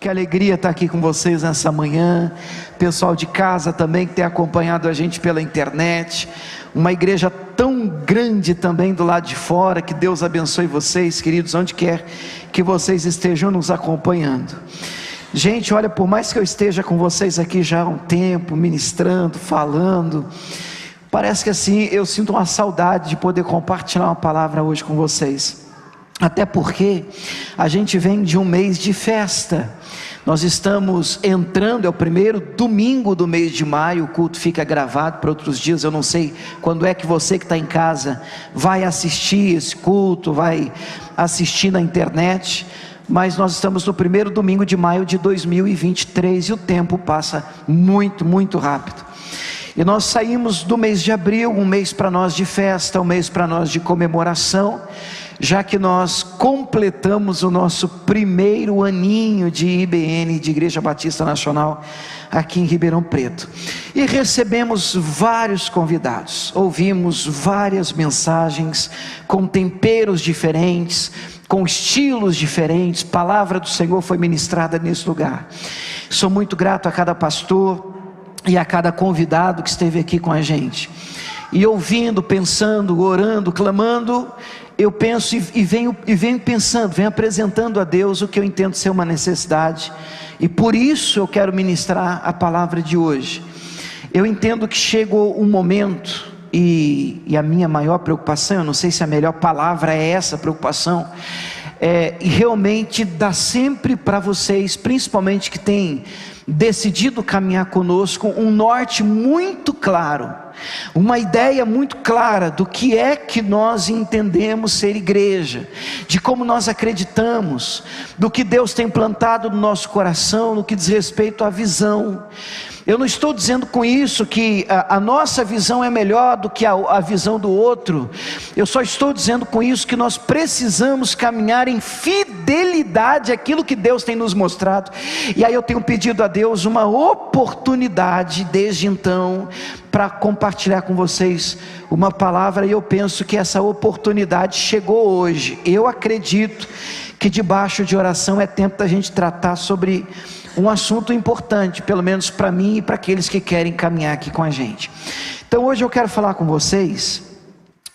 que alegria estar aqui com vocês nessa manhã. Pessoal de casa também que tem acompanhado a gente pela internet. Uma igreja tão grande também do lado de fora. Que Deus abençoe vocês, queridos, onde quer que vocês estejam nos acompanhando. Gente, olha, por mais que eu esteja com vocês aqui já há um tempo, ministrando, falando, parece que assim, eu sinto uma saudade de poder compartilhar uma palavra hoje com vocês. Até porque a gente vem de um mês de festa. Nós estamos entrando, é o primeiro domingo do mês de maio. O culto fica gravado para outros dias. Eu não sei quando é que você que está em casa vai assistir esse culto, vai assistir na internet, mas nós estamos no primeiro domingo de maio de 2023 e o tempo passa muito, muito rápido. E nós saímos do mês de abril, um mês para nós de festa, um mês para nós de comemoração, já que nós completamos o nosso primeiro aninho de IBN, de Igreja Batista Nacional, aqui em Ribeirão Preto. E recebemos vários convidados, ouvimos várias mensagens com temperos diferentes, com estilos diferentes. Palavra do Senhor foi ministrada nesse lugar. Sou muito grato a cada pastor e a cada convidado que esteve aqui com a gente. E ouvindo, pensando, orando, clamando, eu penso e venho pensando, venho apresentando a Deus o que eu entendo ser uma necessidade. E por isso eu quero ministrar a palavra de hoje. Eu entendo que chegou um momento, e a minha maior preocupação, eu não sei se a melhor palavra é essa preocupação, e realmente dá sempre para vocês, principalmente que têm decidido caminhar conosco, um norte muito claro, uma ideia muito clara do que é que nós entendemos ser igreja, de como nós acreditamos, do que Deus tem plantado no nosso coração, no que diz respeito à visão. Eu não estou dizendo com isso que a nossa visão é melhor do que a visão do outro. Eu só estou dizendo com isso que nós precisamos caminhar em fidelidade àquilo que Deus tem nos mostrado. E aí eu tenho pedido a Deus uma oportunidade desde então para compartilhar com vocês uma palavra, e eu penso que essa oportunidade chegou hoje. Eu acredito que debaixo de oração é tempo da gente tratar sobre um assunto importante, pelo menos para mim e para aqueles que querem caminhar aqui com a gente. Então hoje eu quero falar com vocês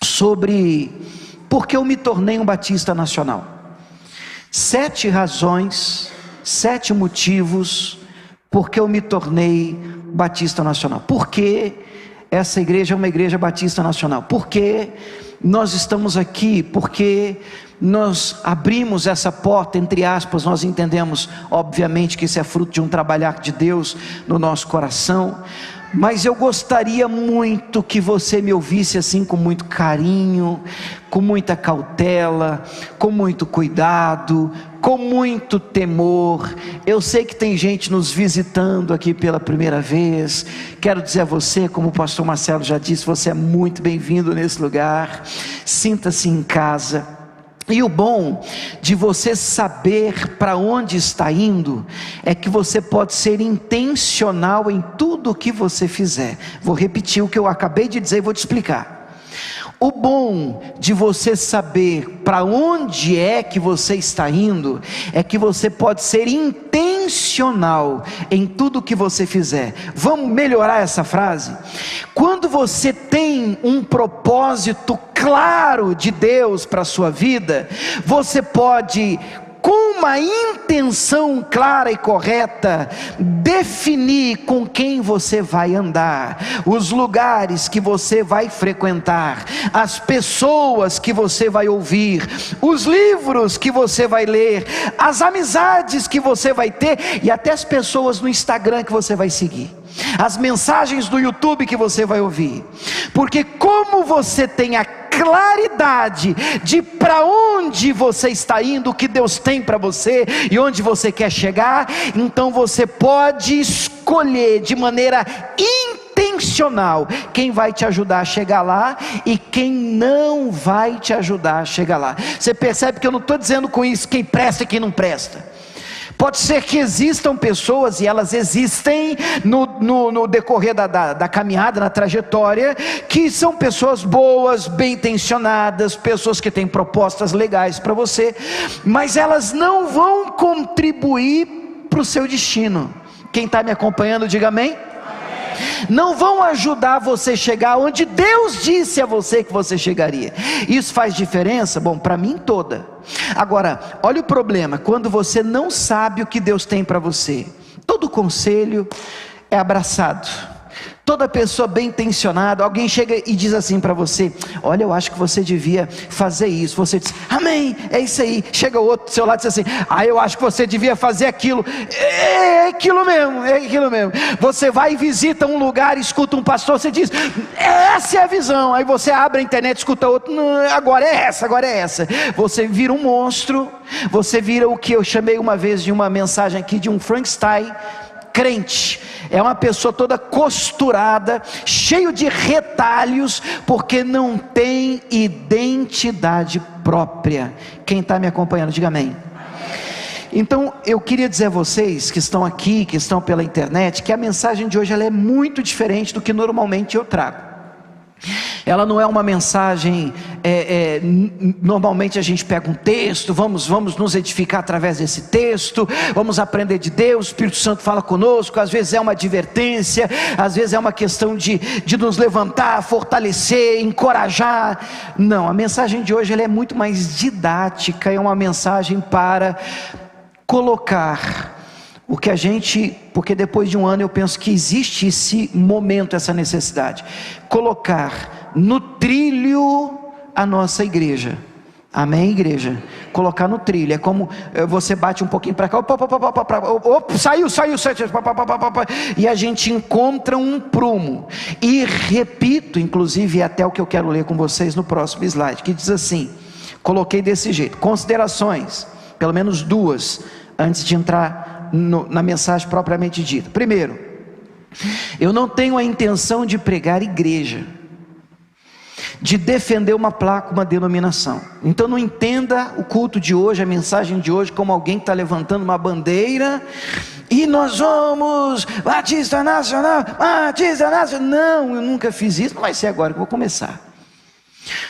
sobre por que eu me tornei um batista nacional. 7 razões, 7 motivos por que eu me tornei batista nacional. Por que essa igreja é uma igreja batista nacional? Por que nós estamos aqui? Porque nós abrimos essa porta, entre aspas. Nós entendemos, obviamente, que isso é fruto de um trabalhar de Deus no nosso coração, mas eu gostaria muito que você me ouvisse assim com muito carinho, com muita cautela, com muito cuidado, com muito temor. Eu sei que tem gente nos visitando aqui pela primeira vez. Quero dizer a você, como o pastor Marcelo já disse, você é muito bem-vindo nesse lugar. Sinta-se em casa. E o bom de você saber para onde está indo é que você pode ser intencional em tudo o que você fizer. Vou repetir o que eu acabei de dizer e vou te explicar. O bom de você saber para onde é que você está indo é que você pode ser intencional em tudo que você fizer. Vamos melhorar essa frase? Quando você tem um propósito claro de Deus para a sua vida, você pode, com uma intenção clara e correta, definir com quem você vai andar, os lugares que você vai frequentar, as pessoas que você vai ouvir, os livros que você vai ler, as amizades que você vai ter, e até as pessoas no Instagram que você vai seguir, as mensagens do YouTube que você vai ouvir. Porque como você tem a claridade de para onde você está indo, o que Deus tem para você e onde você quer chegar, então você pode escolher de maneira intencional quem vai te ajudar a chegar lá e quem não vai te ajudar a chegar lá. Você percebe que eu não estou dizendo com isso quem presta e quem não presta. Pode ser que existam pessoas, e elas existem no decorrer da caminhada, na trajetória, que são pessoas boas, bem intencionadas, pessoas que têm propostas legais para você, mas elas não vão contribuir para o seu destino. Quem está me acompanhando, diga amém. Não vão ajudar você a chegar onde Deus disse a você que você chegaria. Isso faz diferença? Bom, para mim toda. Agora, olha o problema, quando você não sabe o que Deus tem para você. Todo conselho é abraçado. Toda pessoa bem intencionada, alguém chega e diz assim para você: olha, eu acho que você devia fazer isso. Você diz, amém, é isso aí. Chega o outro do seu lado e diz assim: eu acho que você devia fazer aquilo. É aquilo mesmo, é aquilo mesmo. Você vai e visita um lugar, escuta um pastor, você diz, essa é a visão. Aí você abre a internet, escuta outro, agora é essa, agora é essa. Você vira um monstro, você vira o que eu chamei uma vez de uma mensagem aqui, de um Frankenstein crente. É uma pessoa toda costurada, cheio de retalhos, porque não tem identidade própria. Quem está me acompanhando, diga amém. Então eu queria dizer a vocês que estão aqui, que estão pela internet, que a mensagem de hoje ela é muito diferente do que normalmente eu trago. Ela não é uma mensagem, normalmente a gente pega um texto, vamos nos edificar através desse texto, vamos aprender de Deus, o Espírito Santo fala conosco, às vezes é uma advertência, às vezes é uma questão de nos levantar, fortalecer, encorajar. Não, a mensagem de hoje ela é muito mais didática, é uma mensagem para colocar o que a gente, porque depois de um ano eu penso que existe esse momento, essa necessidade, colocar no trilho a nossa igreja. Amém, igreja? Colocar no trilho, é como você bate um pouquinho para cá, saiu, e a gente encontra um prumo, e repito, inclusive até o que eu quero ler com vocês no próximo slide, que diz assim, coloquei desse jeito, considerações, pelo menos duas, antes de entrar na mensagem propriamente dita. Primeiro, eu não tenho a intenção de pregar igreja, de defender uma placa, uma denominação. Então não entenda o culto de hoje, a mensagem de hoje, como alguém que está levantando uma bandeira, e nós somos Batista Nacional, Batista Nacional. Não, eu nunca fiz isso, não vai ser agora que eu vou começar.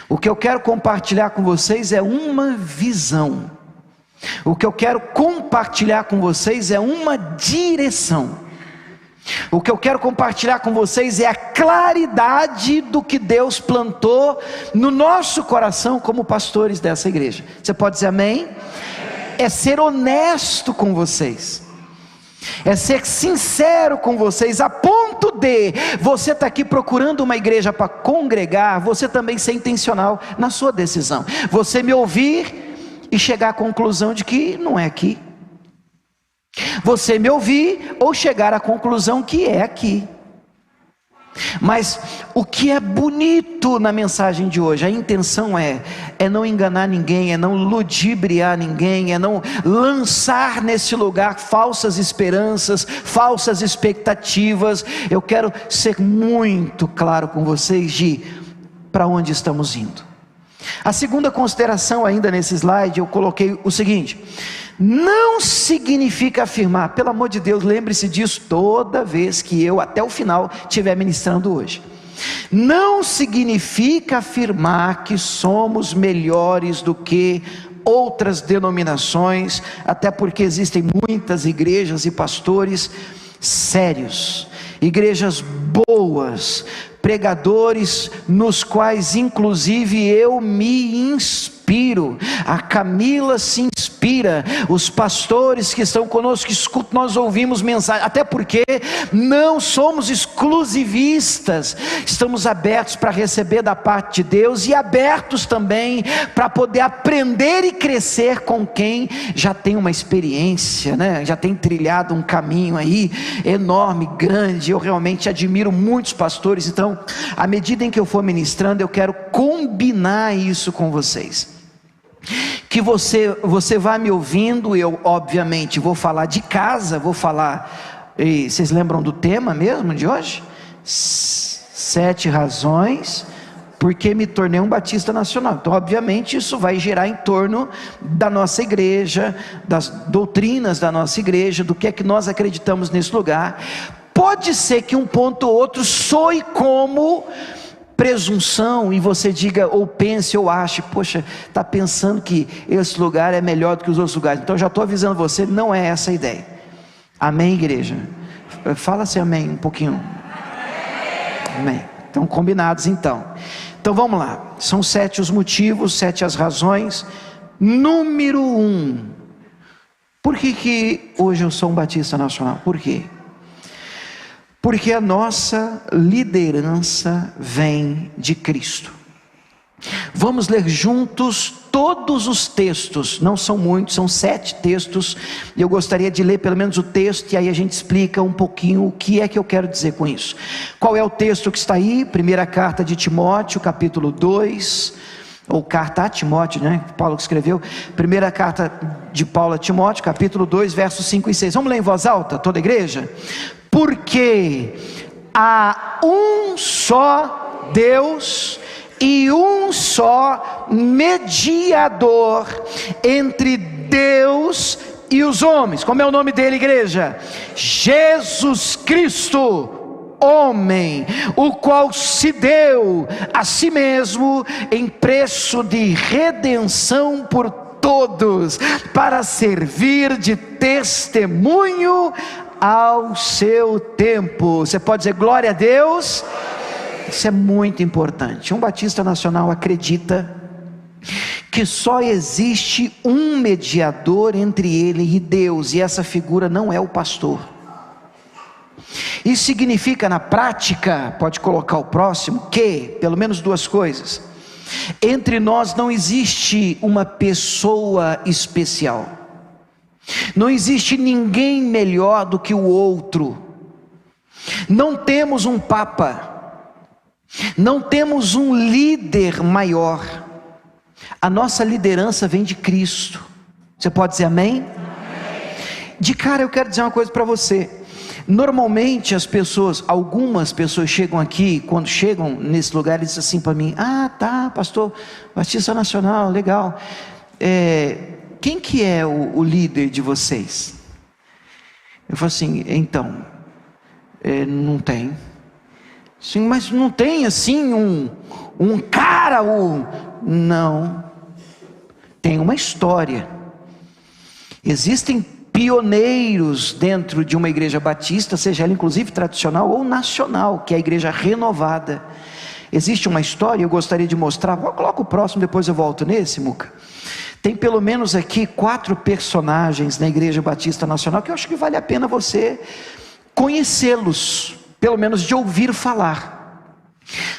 O que eu quero compartilhar com vocês é uma visão. O que eu quero compartilhar com vocês é uma direção. O que eu quero compartilhar com vocês é a claridade do que Deus plantou no nosso coração como pastores dessa igreja. Você pode dizer amém? É ser honesto com vocês, é ser sincero com vocês, a ponto de você estar aqui procurando uma igreja para congregar, você também ser intencional na sua decisão, você me ouvir e chegar à conclusão de que não é aqui, você me ouvir ou chegar à conclusão que é aqui. Mas o que é bonito na mensagem de hoje, a intenção é não enganar ninguém, é não ludibriar ninguém, é não lançar nesse lugar falsas esperanças, falsas expectativas. Eu quero ser muito claro com vocês de para onde estamos indo. A segunda consideração ainda nesse slide, eu coloquei o seguinte: não significa afirmar, pelo amor de Deus, lembre-se disso toda vez que eu até o final estiver ministrando hoje. Não significa afirmar que somos melhores do que outras denominações, até porque existem muitas igrejas e pastores sérios, igrejas boas, pregadores nos quais inclusive eu me inspiro, a Camila se inspira, os pastores que estão conosco, que escutam, nós ouvimos mensagens, até porque não somos exclusivistas, estamos abertos para receber da parte de Deus, e abertos também para poder aprender e crescer com quem já tem uma experiência, né? Já tem trilhado um caminho aí enorme, grande. Eu realmente admiro muitos pastores. Então, à medida em que eu for ministrando, eu quero combinar isso com vocês, que você vai me ouvindo. Eu obviamente vou falar de casa, vou falar, e vocês lembram do tema mesmo de hoje? 7 razões porque me tornei um batista nacional. Então obviamente isso vai girar em torno da nossa igreja, das doutrinas da nossa igreja, do que é que nós acreditamos nesse lugar. Pode ser que um ponto ou outro soe como presunção, e você diga, ou pense, ou ache, poxa, está pensando que esse lugar é melhor do que os outros lugares. Então já estou avisando você, não é essa a ideia. Amém, igreja? Fala assim amém um pouquinho. Amém. Estão combinados então. Então vamos lá. São 7 os motivos, 7 as razões. Número 1. Por que hoje eu sou um batista nacional? Por quê? Porque a nossa liderança vem de Cristo. Vamos ler juntos todos os textos, não são muitos, são 7 textos, e eu gostaria de ler pelo menos o texto, e aí a gente explica um pouquinho o que é que eu quero dizer com isso. Qual é o texto que está aí? Primeira carta de Timóteo, capítulo 2, ou carta a Timóteo, né? Paulo que escreveu, primeira carta de Paulo a Timóteo, capítulo 2, versos 5 e 6, vamos ler em voz alta, toda a igreja? Porque há um só Deus e um só mediador entre Deus e os homens. Como é o nome dele, igreja? Jesus Cristo, homem, o qual se deu a si mesmo em preço de redenção por todos, para servir de testemunho ao seu tempo. Você pode dizer glória a Deus? Isso é muito importante. Um batista nacional acredita que só existe um mediador entre ele e Deus, e essa figura não é o pastor. Isso significa na prática, pode colocar o próximo, que, pelo menos 2 coisas: entre nós não existe uma pessoa especial, não existe ninguém melhor do que o outro, não temos um papa, não temos um líder maior. A nossa liderança vem de Cristo. Você pode dizer amém? Amém. De cara eu quero dizer uma coisa para você. Normalmente as pessoas, algumas pessoas chegam aqui, quando chegam nesse lugar, eles dizem assim para mim: ah, tá, pastor, Batista Nacional, legal. Quem que é o líder de vocês? Eu falo assim: então, não tem. Sim, mas não tem assim um cara, não. Tem uma história. Existem pioneiros dentro de uma igreja batista, seja ela inclusive tradicional ou nacional, que é a igreja renovada. Existe uma história, eu gostaria de mostrar. Coloca o próximo, depois eu volto nesse, Muca. Tem pelo menos aqui 4 personagens na igreja batista nacional, que eu acho que vale a pena você conhecê-los, pelo menos de ouvir falar.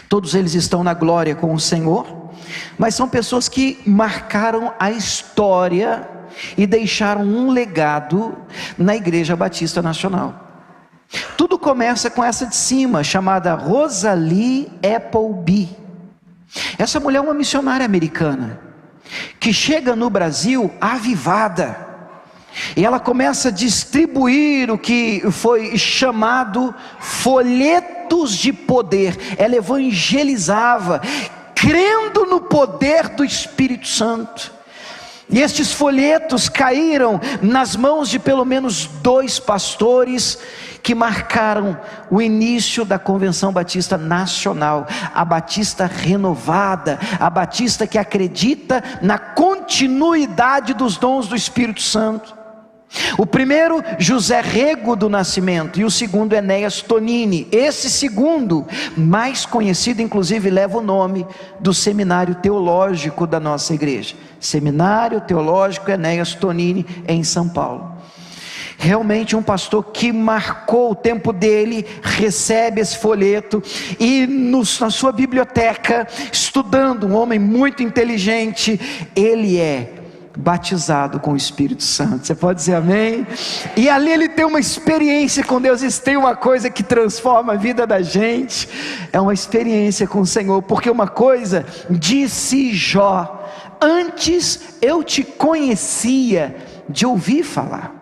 Todos eles estão na glória com o Senhor, mas são pessoas que marcaram a história e deixaram um legado na igreja batista nacional. Tudo começa com essa de cima, chamada Rosalie Appleby. Essa mulher é uma missionária americana, que chega no Brasil avivada, e ela começa a distribuir o que foi chamado folhetos de poder. Ela evangelizava, crendo no poder do Espírito Santo. E estes folhetos caíram nas mãos de pelo menos 2 pastores, que marcaram o início da Convenção Batista Nacional, a Batista renovada, a Batista que acredita na continuidade dos dons do Espírito Santo. O primeiro, José Rego do Nascimento, e o segundo, Enéas Tonini. Esse segundo, mais conhecido, inclusive leva o nome do seminário teológico da nossa igreja, Seminário Teológico Enéas Tonini, em São Paulo. Realmente um pastor que marcou o tempo dele, recebe esse folheto e na sua biblioteca, estudando, um homem muito inteligente, ele é batizado com o Espírito Santo. Você pode dizer amém? E ali ele tem uma experiência com Deus. Isso tem uma coisa que transforma a vida da gente, é uma experiência com o Senhor. Porque uma coisa, disse Jó: antes eu te conhecia de ouvir falar,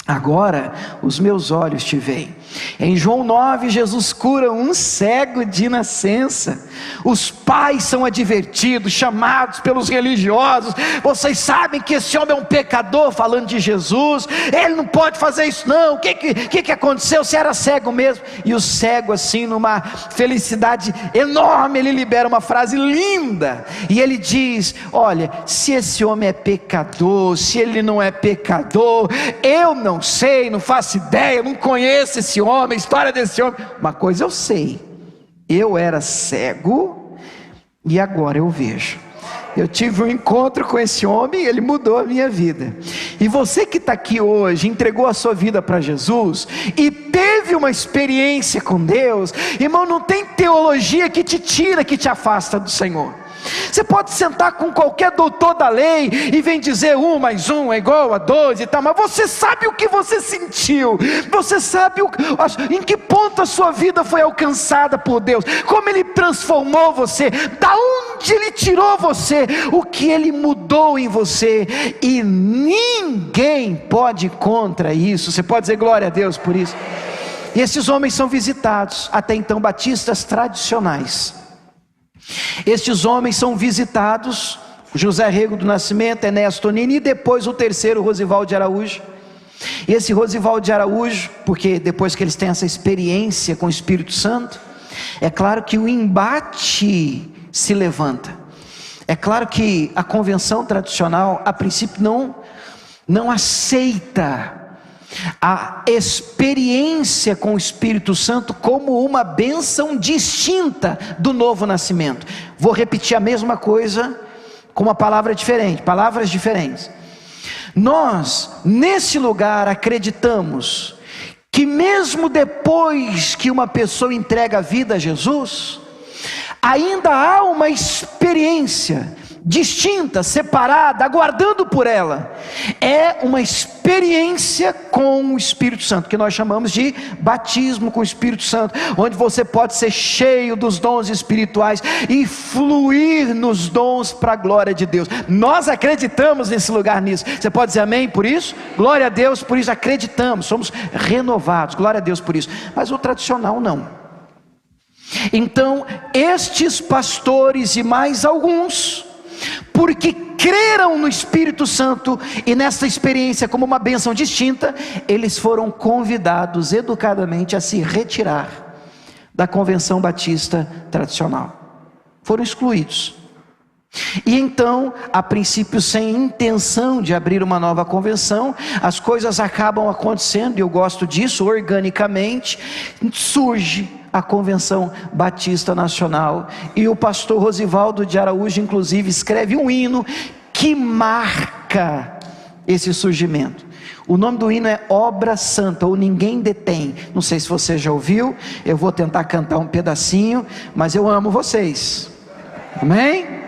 agora os meus olhos te veem. Em João 9, Jesus cura um cego de nascença. Os pais são advertidos, chamados pelos religiosos: vocês sabem que esse homem é um pecador, falando de Jesus, ele não pode fazer isso não. O que aconteceu? Se era cego mesmo. E o cego, assim, numa felicidade enorme, ele libera uma frase linda, e ele diz: olha, se esse homem é pecador, se ele não é pecador, eu não não sei, não faço ideia, não conheço esse homem, a história desse homem. Uma coisa eu sei, eu era cego e agora eu vejo. Eu tive um encontro com esse homem e ele mudou a minha vida. E você que está aqui hoje, entregou a sua vida para Jesus e teve uma experiência com Deus, irmão, não tem teologia que te tira, que te afasta do Senhor. Você pode sentar com qualquer doutor da lei e vem dizer 1 mais 1 é igual a 2 e tal, mas você sabe o que você sentiu, você sabe em que ponto a sua vida foi alcançada por Deus, como Ele transformou você, da onde Ele tirou você, o que Ele mudou em você, e ninguém pode ir contra isso. Você pode dizer glória a Deus por isso? E esses homens são visitados, até então batistas tradicionais. Estes homens são visitados, José Rego do Nascimento, Enéas Tonini, e depois o terceiro, Rosivaldo de Araújo. E esse Rosivaldo de Araújo, porque depois que eles têm essa experiência com o Espírito Santo, é claro que o embate se levanta. É claro que a convenção tradicional, a princípio, não aceita a experiência com o Espírito Santo como uma bênção distinta do novo nascimento. Vou repetir a mesma coisa com uma palavra diferente, palavras diferentes. Nós, nesse lugar, acreditamos que mesmo depois que uma pessoa entrega a vida a Jesus, ainda há uma experiência distinta, separada, aguardando por ela. É uma experiência com o Espírito Santo, que nós chamamos de batismo com o Espírito Santo, onde você pode ser cheio dos dons espirituais e fluir nos dons para a glória de Deus. Nós acreditamos nesse lugar, nisso. Você pode dizer amém por isso? Glória a Deus por isso, acreditamos, somos renovados, glória a Deus por isso. Mas o tradicional não. Então estes pastores e mais alguns, porque creram no Espírito Santo e nessa experiência como uma bênção distinta, eles foram convidados educadamente a se retirar da convenção batista tradicional, foram excluídos. E então, a princípio sem intenção de abrir uma nova convenção, as coisas acabam acontecendo, e eu gosto disso, organicamente surge a Convenção Batista Nacional, e o pastor Rosivaldo de Araújo inclusive escreve um hino que marca esse surgimento. O nome do hino é Obra Santa, ou Ninguém Detém. Não sei se você já ouviu, eu vou tentar cantar um pedacinho, mas eu amo vocês, amém?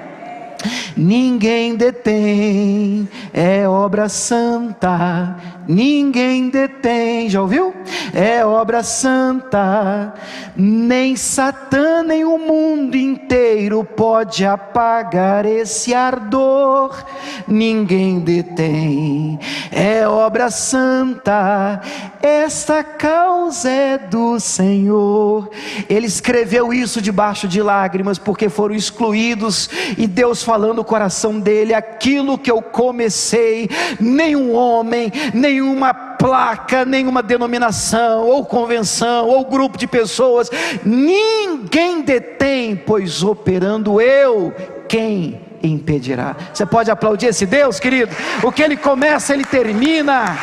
Ninguém detém, é obra santa, ninguém detém, já ouviu? É obra santa, nem Satã nem o mundo inteiro pode apagar esse ardor. Ninguém detém, é obra santa, esta causa é do Senhor. Ele escreveu isso debaixo de lágrimas, porque foram excluídos, e Deus falando no coração dele: aquilo que eu comecei, nenhum homem, nenhuma placa, nenhuma denominação, ou convenção, ou grupo de pessoas, ninguém detém, pois operando eu, quem impedirá? Você pode aplaudir esse Deus, querido? O que ele começa, ele termina.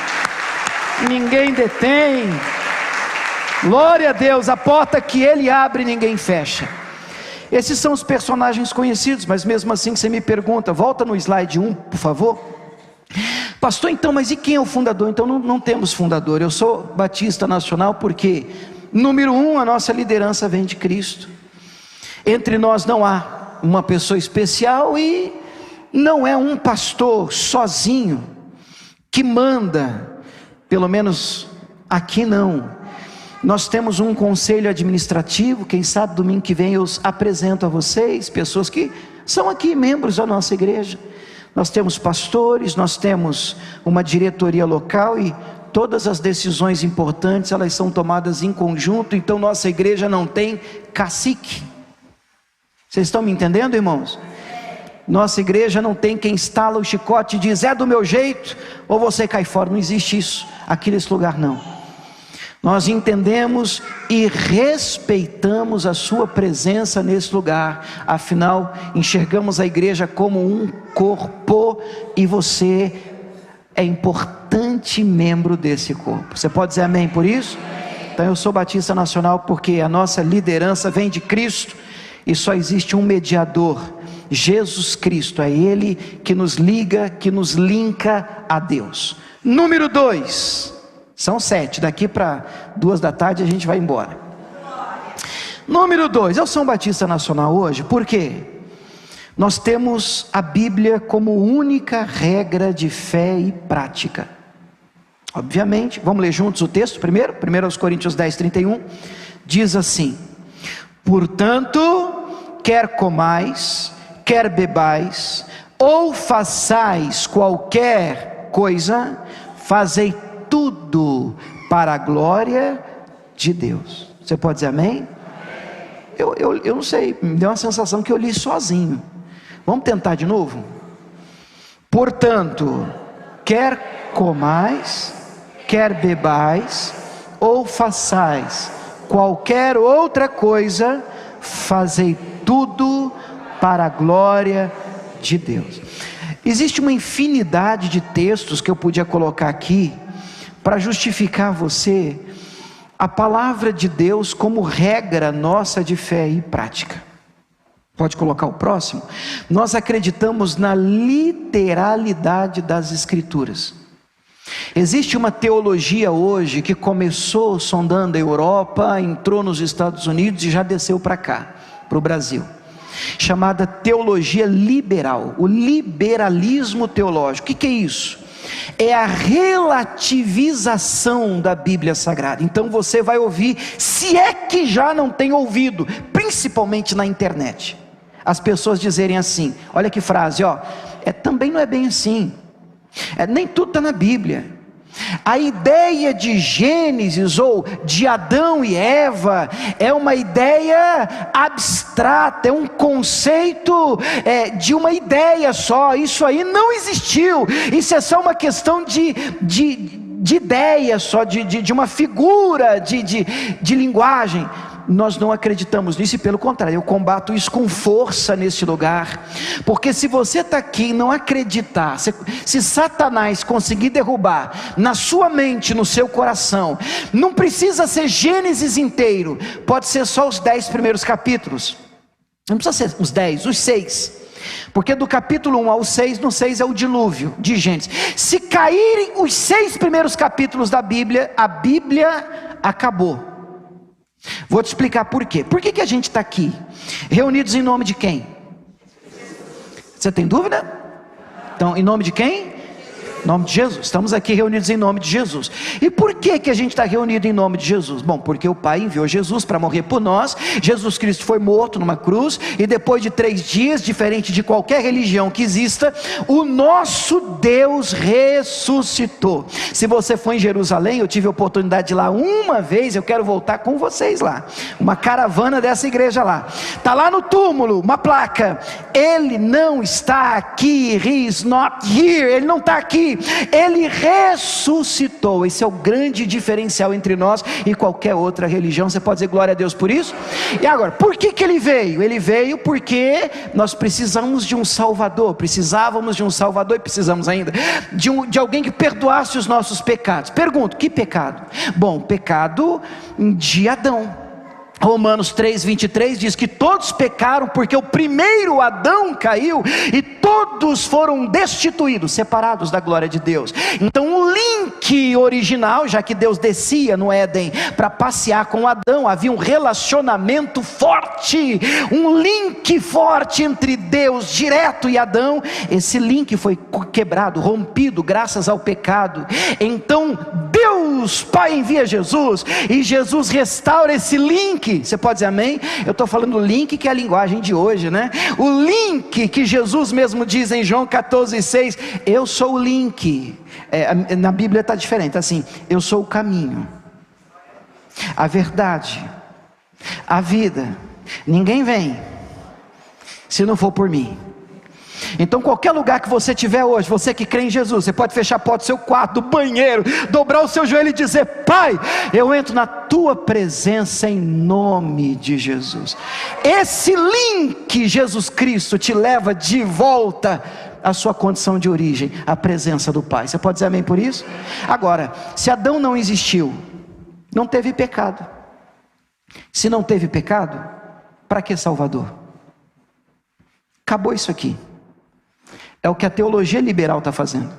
Ninguém detém. Glória a Deus. A porta que ele abre, ninguém fecha. Esses são os personagens conhecidos, mas mesmo assim você me pergunta, volta no slide 1, por favor. Pastor, então, mas e quem é o fundador? Então não temos fundador. Eu sou Batista Nacional porque, número 1, a nossa liderança vem de Cristo. Entre nós não há uma pessoa especial, e não é um pastor sozinho que manda, pelo menos aqui não. Nós temos um conselho administrativo, quem sabe domingo que vem eu apresento a vocês, pessoas que são aqui membros da nossa igreja. Nós temos pastores, nós temos uma diretoria local, e todas as decisões importantes, elas são tomadas em conjunto. Então nossa igreja não tem cacique. Vocês estão me entendendo, irmãos? Nossa igreja não tem quem estala o chicote e diz: é do meu jeito, ou você cai fora. Não existe isso aqui nesse lugar, não. Nós entendemos e respeitamos a sua presença nesse lugar. Afinal, enxergamos a igreja como um corpo, e você é importante membro desse corpo. Você pode dizer amém por isso? Então eu sou Batista Nacional porque a nossa liderança vem de Cristo e só existe um mediador, Jesus Cristo. É Ele que nos liga, que nos linka a Deus. Número 2, são 7, daqui para 2 da tarde a gente vai embora. Número 2, eu sou um Batista Nacional hoje, por quê? Nós temos a Bíblia como única regra de fé e prática. Obviamente, vamos ler juntos o texto primeiro? 1 Coríntios 10, 31, diz assim: portanto, quer comais, quer bebais, ou façais qualquer coisa, fazei tudo para a glória de Deus. Você pode dizer amém? Eu não sei, me deu uma sensação que eu li sozinho. Vamos tentar de novo? Portanto, quer comais, quer bebais, ou façais qualquer outra coisa, fazei tudo para a glória de Deus. Existe uma infinidade de textos que eu podia colocar aqui, para justificar a você, a palavra de Deus como regra nossa de fé e prática. Pode colocar o próximo? Nós acreditamos na literalidade das Escrituras. Existe uma teologia hoje que começou sondando a Europa, entrou nos Estados Unidos e já desceu para cá, para o Brasil, chamada teologia liberal, o liberalismo teológico. O que é isso? É a relativização da Bíblia Sagrada. Então você vai ouvir, se é que já não tem ouvido, principalmente na internet, as pessoas dizerem assim, olha que frase, também não é bem assim, nem tudo está na Bíblia. A ideia de Gênesis ou de Adão e Eva é uma ideia abstrata, é um conceito de uma ideia só. Isso aí não existiu, isso é só uma questão de ideia só, de uma figura de linguagem. Nós não acreditamos nisso e pelo contrário, eu combato isso com força nesse lugar, porque se você está aqui e não acreditar, se Satanás conseguir derrubar na sua mente, no seu coração, não precisa ser Gênesis inteiro, pode ser só os 10 primeiros capítulos, não precisa ser os 10, os 6, porque do capítulo 1 ao 6, no 6 é o dilúvio de Gênesis. Se caírem os 6 primeiros capítulos da Bíblia, a Bíblia acabou. Vou te explicar por quê. Por que a gente está aqui reunidos em nome de quem? Você tem dúvida? Então, em nome de quem? Em nome de Jesus. Estamos aqui reunidos em nome de Jesus. E por que a gente está reunido em nome de Jesus? Bom, porque o Pai enviou Jesus para morrer por nós. Jesus Cristo foi morto numa cruz, e depois de 3 dias, diferente de qualquer religião que exista, o nosso Deus ressuscitou. Se você for em Jerusalém, eu tive a oportunidade de ir lá uma vez, eu quero voltar com vocês lá, uma caravana dessa igreja lá, está lá no túmulo, uma placa, ele não está aqui, he is not here, ele não está aqui, ele ressuscitou. Esse é o grande diferencial entre nós e qualquer outra religião. Você pode dizer glória a Deus por isso? E agora, por que ele veio? Ele veio porque nós precisamos de um Salvador, precisávamos de um Salvador e precisamos ainda de alguém que perdoasse os nossos pecados. Pergunto, que pecado? Bom, pecado de Adão. Romanos 3:23 diz que todos pecaram porque o primeiro Adão caiu e todos foram destituídos, separados da glória de Deus. Então o link original, já que Deus descia no Éden para passear com Adão, havia um relacionamento forte, um link forte entre Deus direto e Adão. Esse link foi quebrado, rompido graças ao pecado. Então Deus Pai envia Jesus e Jesus restaura esse link. Você pode dizer amém? Eu estou falando do link, que é a linguagem de hoje, né? O link que Jesus mesmo diz em João 14:6, eu sou o link. Na Bíblia está diferente, assim, eu sou o caminho, a verdade, a vida, ninguém vem se não for por mim. Então qualquer lugar que você estiver hoje, você que crê em Jesus, você pode fechar a porta do seu quarto, do banheiro, dobrar o seu joelho e dizer: Pai, eu entro na tua presença em nome de Jesus. Esse link, Jesus Cristo te leva de volta a sua condição de origem? A presença do Pai. Você pode dizer amém por isso? Agora, se Adão não existiu, não teve pecado. Se não teve pecado, para que Salvador? Acabou isso aqui. É o que a teologia liberal está fazendo.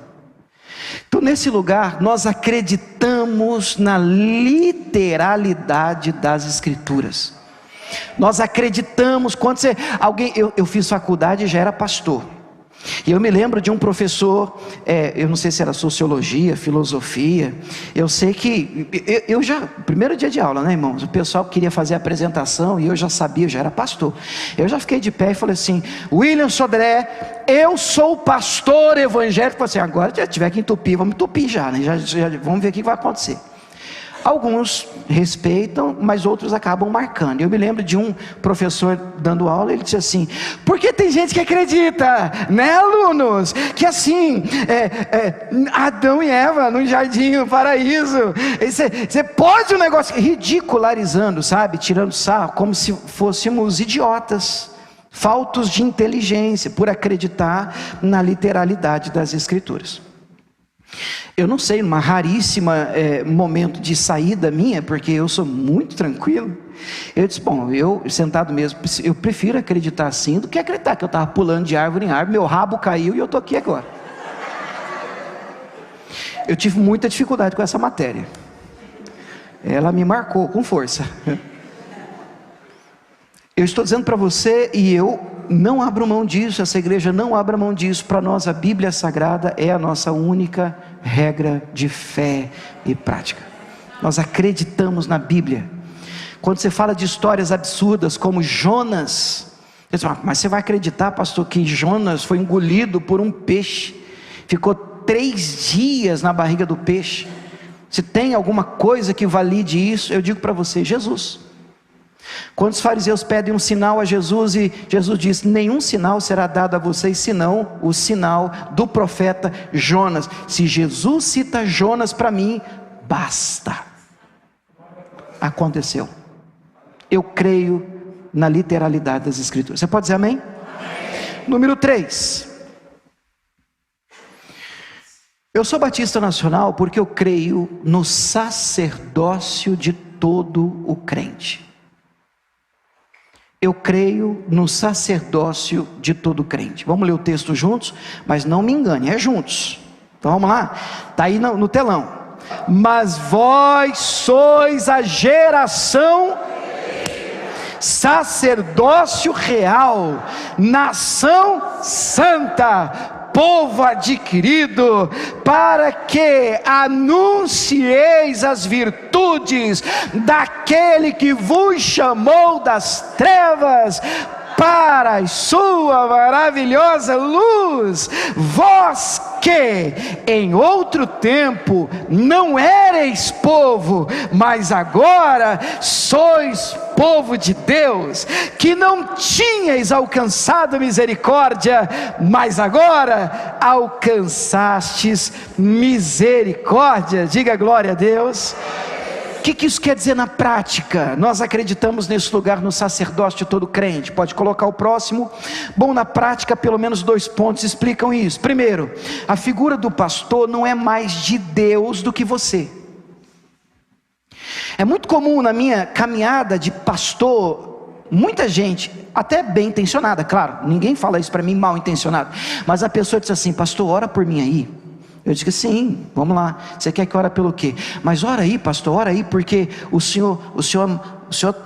Então, nesse lugar, nós acreditamos na literalidade das Escrituras. Nós acreditamos, quando você... eu fiz faculdade e já era pastor. E eu me lembro de um professor, eu não sei se era sociologia, filosofia, eu sei que, eu já, primeiro dia de aula, né, irmãos, o pessoal queria fazer a apresentação e eu já sabia, eu já era pastor, eu já fiquei de pé e falei assim: William Sodré, eu sou pastor evangélico. Falei assim: agora já tiver que entupir, vamos entupir já, né? já vamos ver o que vai acontecer. Alguns respeitam, mas outros acabam marcando. Eu me lembro de um professor dando aula, ele disse assim: porque tem gente que acredita, né, alunos, que assim, Adão e Eva no jardim, no paraíso, você pode um negócio, ridicularizando, sabe, tirando sarro, como se fôssemos idiotas, faltos de inteligência, por acreditar na literalidade das Escrituras. Eu não sei, numa raríssima momento de saída minha, porque eu sou muito tranquilo, eu disse: bom, eu sentado mesmo, eu prefiro acreditar assim do que acreditar que eu estava pulando de árvore em árvore, meu rabo caiu e eu estou aqui agora. Eu tive muita dificuldade com essa matéria, ela me marcou com força. Eu estou dizendo para você, e eu não abro mão disso, essa igreja não abre mão disso. Para nós a Bíblia Sagrada é a nossa única regra de fé e prática. Nós acreditamos na Bíblia. Quando você fala de histórias absurdas como Jonas, você fala: mas você vai acreditar, pastor, que Jonas foi engolido por um peixe, ficou 3 dias na barriga do peixe? Se tem alguma coisa que valide isso, eu digo para você: Jesus. Quando os fariseus pedem um sinal a Jesus, e Jesus diz: nenhum sinal será dado a vocês, senão o sinal do profeta Jonas. Se Jesus cita Jonas para mim, basta. Aconteceu. Eu creio na literalidade das Escrituras. Você pode dizer amém? Amém. Número 3. Eu sou batista nacional porque eu creio no sacerdócio de todo o crente. Eu creio no sacerdócio de todo crente. Vamos ler o texto juntos? Mas não me engane, é juntos. Então vamos lá? Está aí no telão. Mas vós sois a geração, sacerdócio real, nação santa, povo adquirido, para que anuncieis as virtudes daquele que vos chamou das trevas para a sua maravilhosa luz. Vós que em outro tempo não éreis povo, mas agora sois povo de Deus, que não tinhais alcançado misericórdia, mas agora alcançastes misericórdia. Diga glória a Deus. O que isso quer dizer na prática? Nós acreditamos nesse lugar no sacerdócio de todo crente. Pode colocar o próximo. Bom, na prática, pelo menos 2 pontos explicam isso. Primeiro, a figura do pastor não é mais de Deus do que você. É muito comum na minha caminhada de pastor, muita gente, até bem intencionada, claro, ninguém fala isso para mim mal intencionado, mas a pessoa diz assim: pastor, ora por mim aí. Eu digo: sim, vamos lá. Você quer que ora pelo quê? Mas ora aí, pastor, ora aí, porque o senhor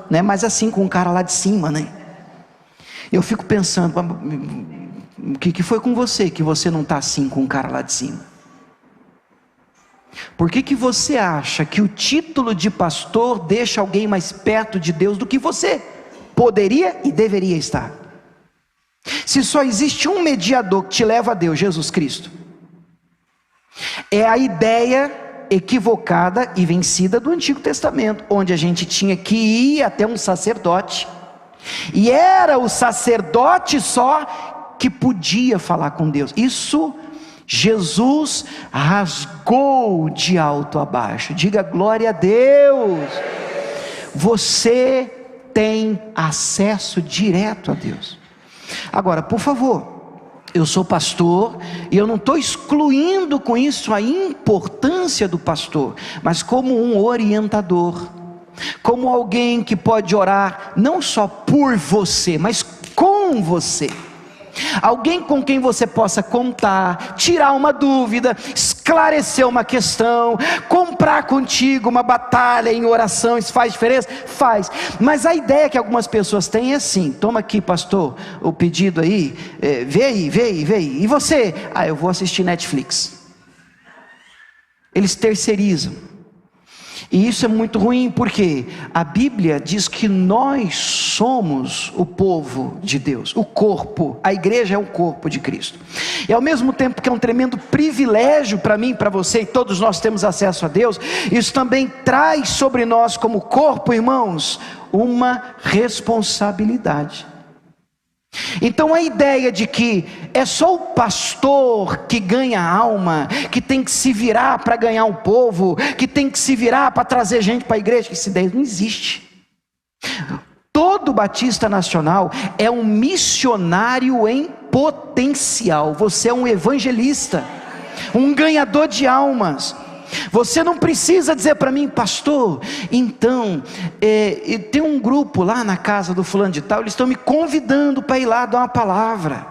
não é mais assim com o cara lá de cima, né? Eu fico pensando: o que foi com você que você não está assim com o cara lá de cima? Por que você acha que o título de pastor deixa alguém mais perto de Deus do que você poderia e deveria estar? Se só existe um mediador que te leva a Deus, Jesus Cristo. É a ideia equivocada e vencida do Antigo Testamento, onde a gente tinha que ir até um sacerdote, e era o sacerdote só que podia falar com Deus. Isso Jesus rasgou de alto a baixo. Diga glória a Deus. Você tem acesso direto a Deus. Agora, por favor, Eu sou pastor e eu não estou excluindo com isso a importância do pastor, mas como um orientador, como alguém que pode orar não só por você, mas com você. Alguém com quem você possa contar, tirar uma dúvida, esclarecer uma questão, comprar contigo uma batalha em oração. Isso faz diferença? Faz. Mas a ideia que algumas pessoas têm é assim: toma aqui, pastor, o pedido aí, vê aí. E você? Eu vou assistir Netflix. Eles terceirizam. E isso é muito ruim, porque a Bíblia diz que nós somos o povo de Deus, o corpo, a igreja é o corpo de Cristo. E ao mesmo tempo que é um tremendo privilégio para mim, para você, e todos nós temos acesso a Deus, isso também traz sobre nós como corpo, irmãos, uma responsabilidade. Então a ideia de que é só o pastor que ganha alma, que tem que se virar para ganhar um povo, que tem que se virar para trazer gente para a igreja, essa ideia não existe. Todo batista nacional é um missionário em potencial. Você é um evangelista, um ganhador de almas. Você não precisa dizer para mim: pastor, então tem um grupo lá na casa do fulano de tal, eles estão me convidando para ir lá dar uma palavra.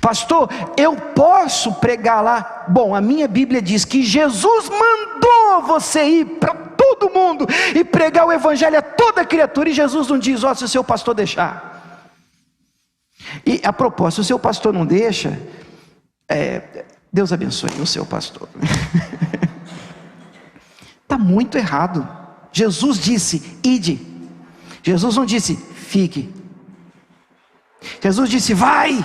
Pastor, eu posso pregar lá? Bom, a minha Bíblia diz que Jesus mandou você ir para todo mundo e pregar o evangelho a toda criatura, e Jesus não diz: se o seu pastor deixar. E a propósito, se o seu pastor não deixa, Deus abençoe o seu pastor. Está muito errado. Jesus disse: ide. Jesus não disse: fique. Jesus disse: vai,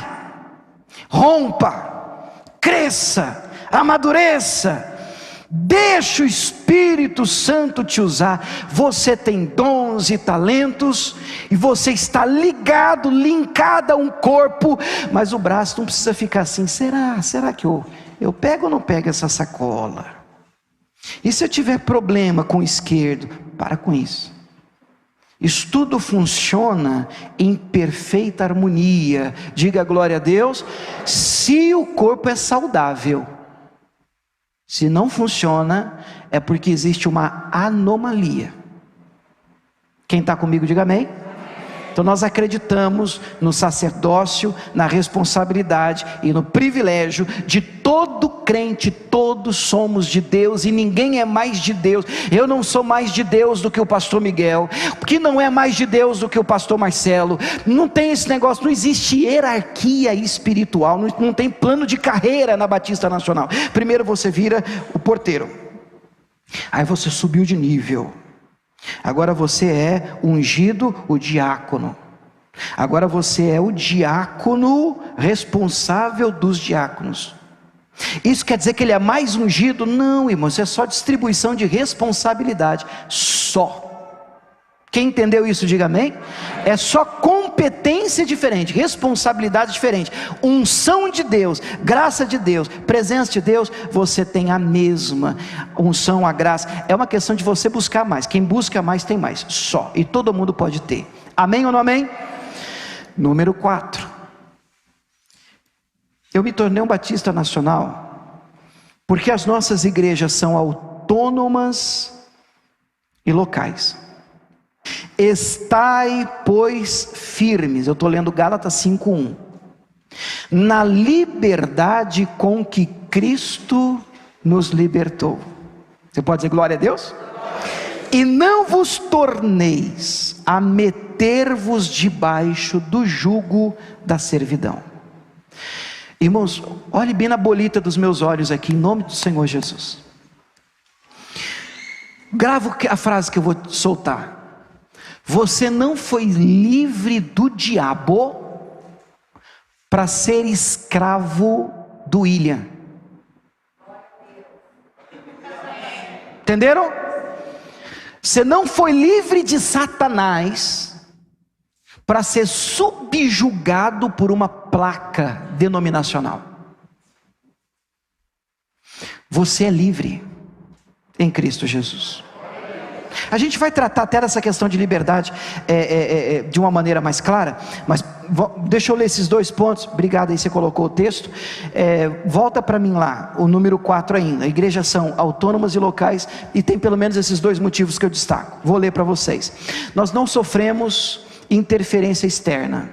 rompa, cresça, amadureça, deixa o Espírito Santo te usar. Você tem dons e talentos, e você está ligado, linkado a um corpo, mas o braço não precisa ficar assim: será que eu pego ou não pego essa sacola? E se eu tiver problema com o esquerdo? Para com isso. Isso tudo funciona em perfeita harmonia. Diga glória a Deus. Se o corpo é saudável. Se não funciona, é porque existe uma anomalia. Quem está comigo, diga amém. Então nós acreditamos no sacerdócio, na responsabilidade e no privilégio de todo crente. Todos somos de Deus e ninguém é mais de Deus. Eu não sou mais de Deus do que o pastor Miguel, que não é mais de Deus do que o pastor Marcelo. Não tem esse negócio, não existe hierarquia espiritual, não tem plano de carreira na Batista Nacional. Primeiro você vira o porteiro, aí você subiu de nível. Agora você é ungido, o diácono. Agora você é o diácono responsável dos diáconos. Isso quer dizer que ele é mais ungido? Não, irmão, isso é só distribuição de responsabilidade. Só. Quem entendeu isso, diga amém. É só competência diferente, responsabilidade diferente, unção de Deus, graça de Deus, presença de Deus. Você tem a mesma unção, a graça. É uma questão de você buscar mais. Quem busca mais tem mais, só. E todo mundo pode ter. Amém ou não amém? Número 4. Eu me tornei um batista nacional porque as nossas igrejas são autônomas e locais. Estai, pois, firmes. Eu estou lendo Gálatas 5:1. Na liberdade com que Cristo nos libertou. Você pode dizer glória a Deus? E não vos torneis a meter-vos debaixo do jugo da servidão. Irmãos, olhe bem na bolita dos meus olhos aqui, em nome do Senhor Jesus. Gravo a frase que eu vou soltar. Você não foi livre do diabo para ser escravo do William. Entenderam? Você não foi livre de Satanás para ser subjugado por uma placa denominacional. Você é livre em Cristo Jesus. A gente vai tratar até dessa questão de liberdade de uma maneira mais clara, mas deixa eu ler esses 2 pontos. Obrigado aí, você colocou o texto. Volta para mim lá, o número 4 ainda. Igrejas são autônomas e locais, e tem pelo menos esses 2 motivos que eu destaco. Vou ler para vocês. Nós não sofremos interferência externa,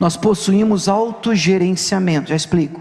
nós possuímos autogerenciamento. Já explico.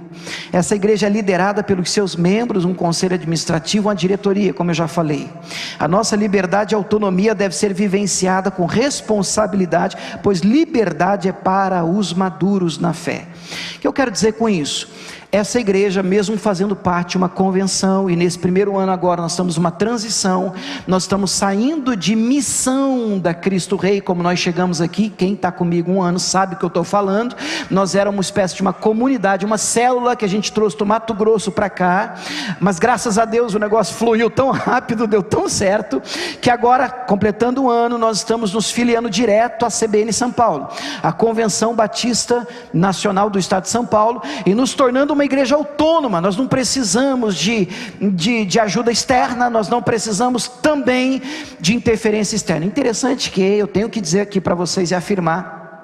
Essa igreja é liderada pelos seus membros, um conselho administrativo, uma diretoria, como eu já falei. A nossa liberdade e autonomia deve ser vivenciada com responsabilidade, pois liberdade é para os maduros na fé. O que eu quero dizer com isso? Essa igreja, mesmo fazendo parte de uma convenção, e nesse primeiro ano agora nós estamos numa transição, nós estamos saindo de missão da Cristo Rei, como nós chegamos aqui. Quem está comigo 1 ano sabe o que eu estou falando. Nós éramos uma espécie de uma comunidade, uma célula que a gente trouxe do Mato Grosso para cá, mas graças a Deus o negócio fluiu tão rápido, deu tão certo, que agora, completando 1 ano, nós estamos nos filiando direto à CBN São Paulo, a Convenção Batista Nacional do Estado de São Paulo, e nos tornando uma igreja autônoma. Nós não precisamos de ajuda externa, nós não precisamos também de interferência externa. Interessante que eu tenho que dizer aqui para vocês e afirmar,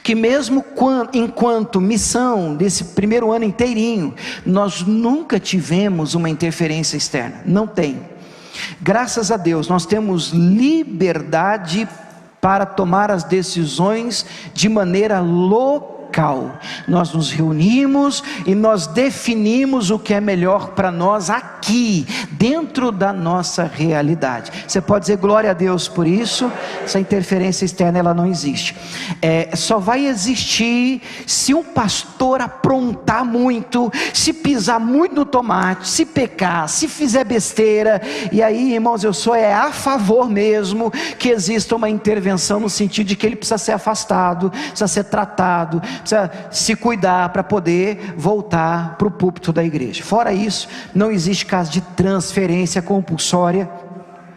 que mesmo enquanto missão, desse primeiro ano inteirinho, nós nunca tivemos uma interferência externa, não tem. Graças a Deus, nós temos liberdade para tomar as decisões de maneira local. Nós nos reunimos e nós definimos o que é melhor para nós aqui, dentro da nossa realidade. Você pode dizer glória a Deus por isso. Essa interferência externa, ela não existe. Só vai existir se um pastor aprontar muito, se pisar muito no tomate, se pecar, se fizer besteira. E aí, irmãos, eu sou a favor mesmo que exista uma intervenção, no sentido de que ele precisa ser afastado, precisa ser tratado, precisa se cuidar para poder voltar para o púlpito da igreja. Fora isso, não existe caso de transferência compulsória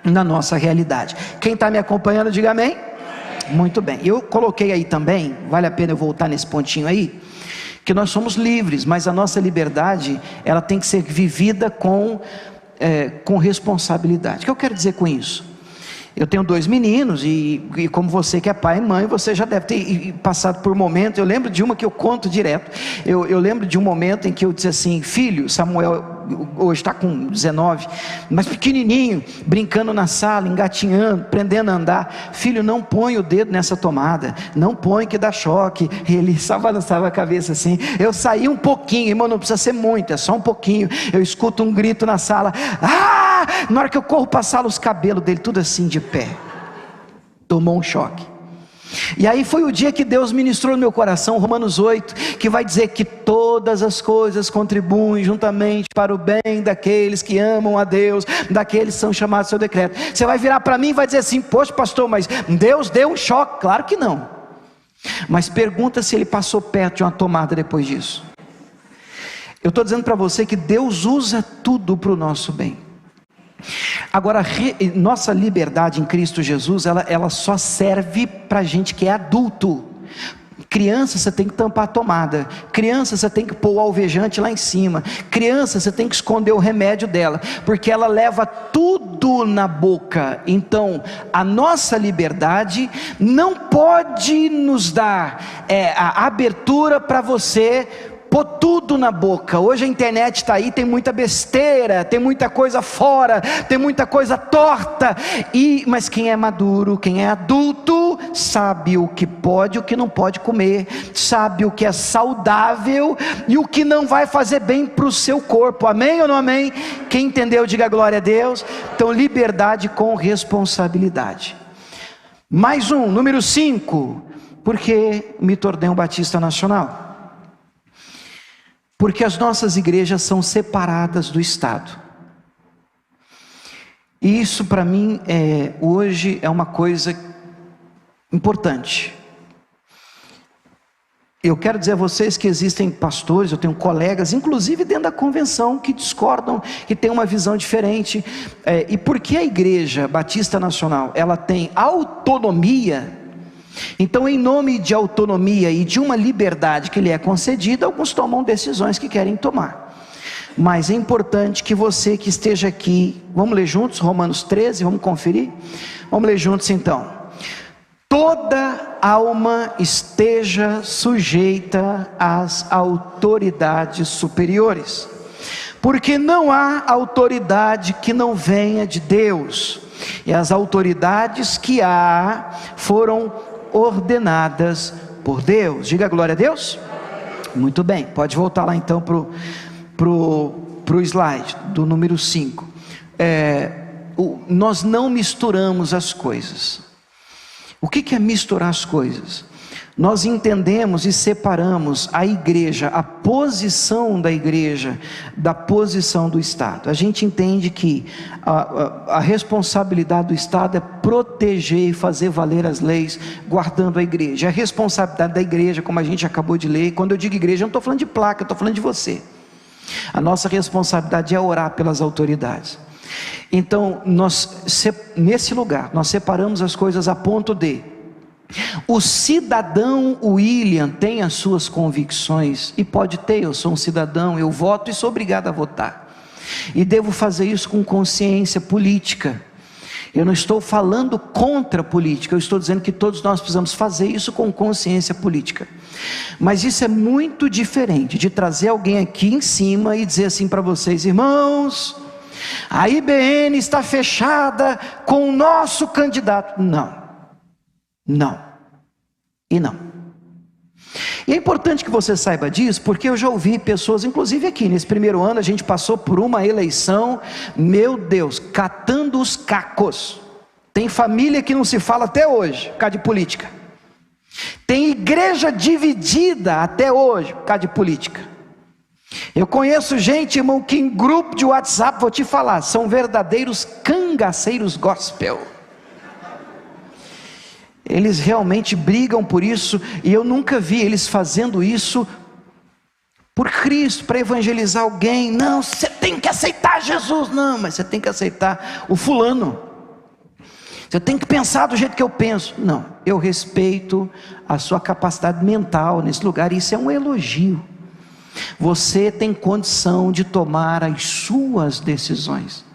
na nossa realidade. Quem está me acompanhando, diga amém. Muito bem. Eu coloquei aí também, vale a pena eu voltar nesse pontinho aí, que nós somos livres, mas a nossa liberdade, ela tem que ser vivida com responsabilidade. O que eu quero dizer com isso? Eu tenho 2 meninos, e como você que é pai e mãe, você já deve ter passado por momentos. Eu lembro de uma que eu conto direto. Eu lembro de um momento em que eu disse assim: filho, Samuel hoje está com 19, mas pequenininho, brincando na sala, engatinhando, aprendendo a andar. Filho, não põe o dedo nessa tomada, não põe que dá choque. E ele só balançava a cabeça assim. Eu saí um pouquinho, irmão, não precisa ser muito, é só um pouquinho. Eu escuto um grito na sala, na hora que eu corro para a sala, os cabelos dele tudo assim de pé. Tomou um choque. E aí foi o dia que Deus ministrou no meu coração Romanos 8, que vai dizer que todas as coisas contribuem juntamente para o bem daqueles que amam a Deus, daqueles que são chamados ao seu decreto. Você vai virar para mim e vai dizer assim: poxa pastor, mas Deus deu um choque. Claro que não. Mas pergunta se ele passou perto de uma tomada depois disso. Eu estou dizendo para você que Deus usa tudo para o nosso bem. Agora, nossa liberdade em Cristo Jesus, ela só serve para gente que é adulto. Criança, você tem que tampar a tomada. Criança, você tem que pôr o alvejante lá em cima. Criança, você tem que esconder o remédio dela, porque ela leva tudo na boca. Então, a nossa liberdade não pode nos dar a abertura para você pôr tudo na boca. Hoje a internet está aí, tem muita besteira, tem muita coisa fora, tem muita coisa torta, mas quem é maduro, quem é adulto, sabe o que pode e o que não pode comer, sabe o que é saudável e o que não vai fazer bem para o seu corpo. Amém ou não amém? Quem entendeu, diga glória a Deus. Então, liberdade com responsabilidade. Mais um, número 5, porque me tornei um batista nacional. Porque as nossas igrejas são separadas do Estado. E isso para mim hoje é uma coisa importante. Eu quero dizer a vocês que existem pastores, eu tenho colegas, inclusive dentro da convenção, que discordam, que têm uma visão diferente. E porque a Igreja Batista Nacional, ela tem autonomia, então, em nome de autonomia e de uma liberdade que lhe é concedida, alguns tomam decisões que querem tomar. Mas é importante que você que esteja aqui, vamos ler juntos Romanos 13, vamos conferir? Vamos ler juntos então. toda alma esteja sujeita às autoridades superiores, porque não há autoridade que não venha de Deus, e as autoridades que há foram ordenadas por Deus. Diga glória a Deus. Muito bem, pode voltar lá então pro slide do número 5. Nós não misturamos as coisas. O que é misturar as coisas? Nós entendemos e separamos a igreja, a posição da igreja, da posição do Estado. A gente entende que a responsabilidade do Estado é proteger e fazer valer as leis, guardando a igreja. A responsabilidade da igreja, como a gente acabou de ler, quando eu digo igreja, eu não estou falando de placa, eu estou falando de você. A nossa responsabilidade é orar pelas autoridades. Então, nesse lugar, nós separamos as coisas a ponto de o cidadão William tem as suas convicções, e pode ter, eu sou um cidadão, eu voto e sou obrigado a votar, e devo fazer isso com consciência política. Eu não estou falando contra a política, eu estou dizendo que todos nós precisamos fazer isso com consciência política. Mas isso é muito diferente de trazer alguém aqui em cima e dizer assim para vocês: irmãos, a IBN está fechada com o nosso candidato. Não, e não. E é importante que você saiba disso, porque eu já ouvi pessoas, inclusive aqui nesse primeiro ano, a gente passou por uma eleição, meu Deus, catando os cacos. Tem família que não se fala até hoje, por causa de política. Tem igreja dividida até hoje, por causa de política. Eu conheço gente, irmão, que em grupo de WhatsApp, vou te falar, são verdadeiros cangaceiros gospel. Eles realmente brigam por isso, e eu nunca vi eles fazendo isso por Cristo, para evangelizar alguém. Não, você tem que aceitar Jesus. Não, mas você tem que aceitar o fulano. Você tem que pensar do jeito que eu penso. Não, eu respeito a sua capacidade mental nesse lugar, e isso é um elogio. Você tem condição de tomar as suas decisões.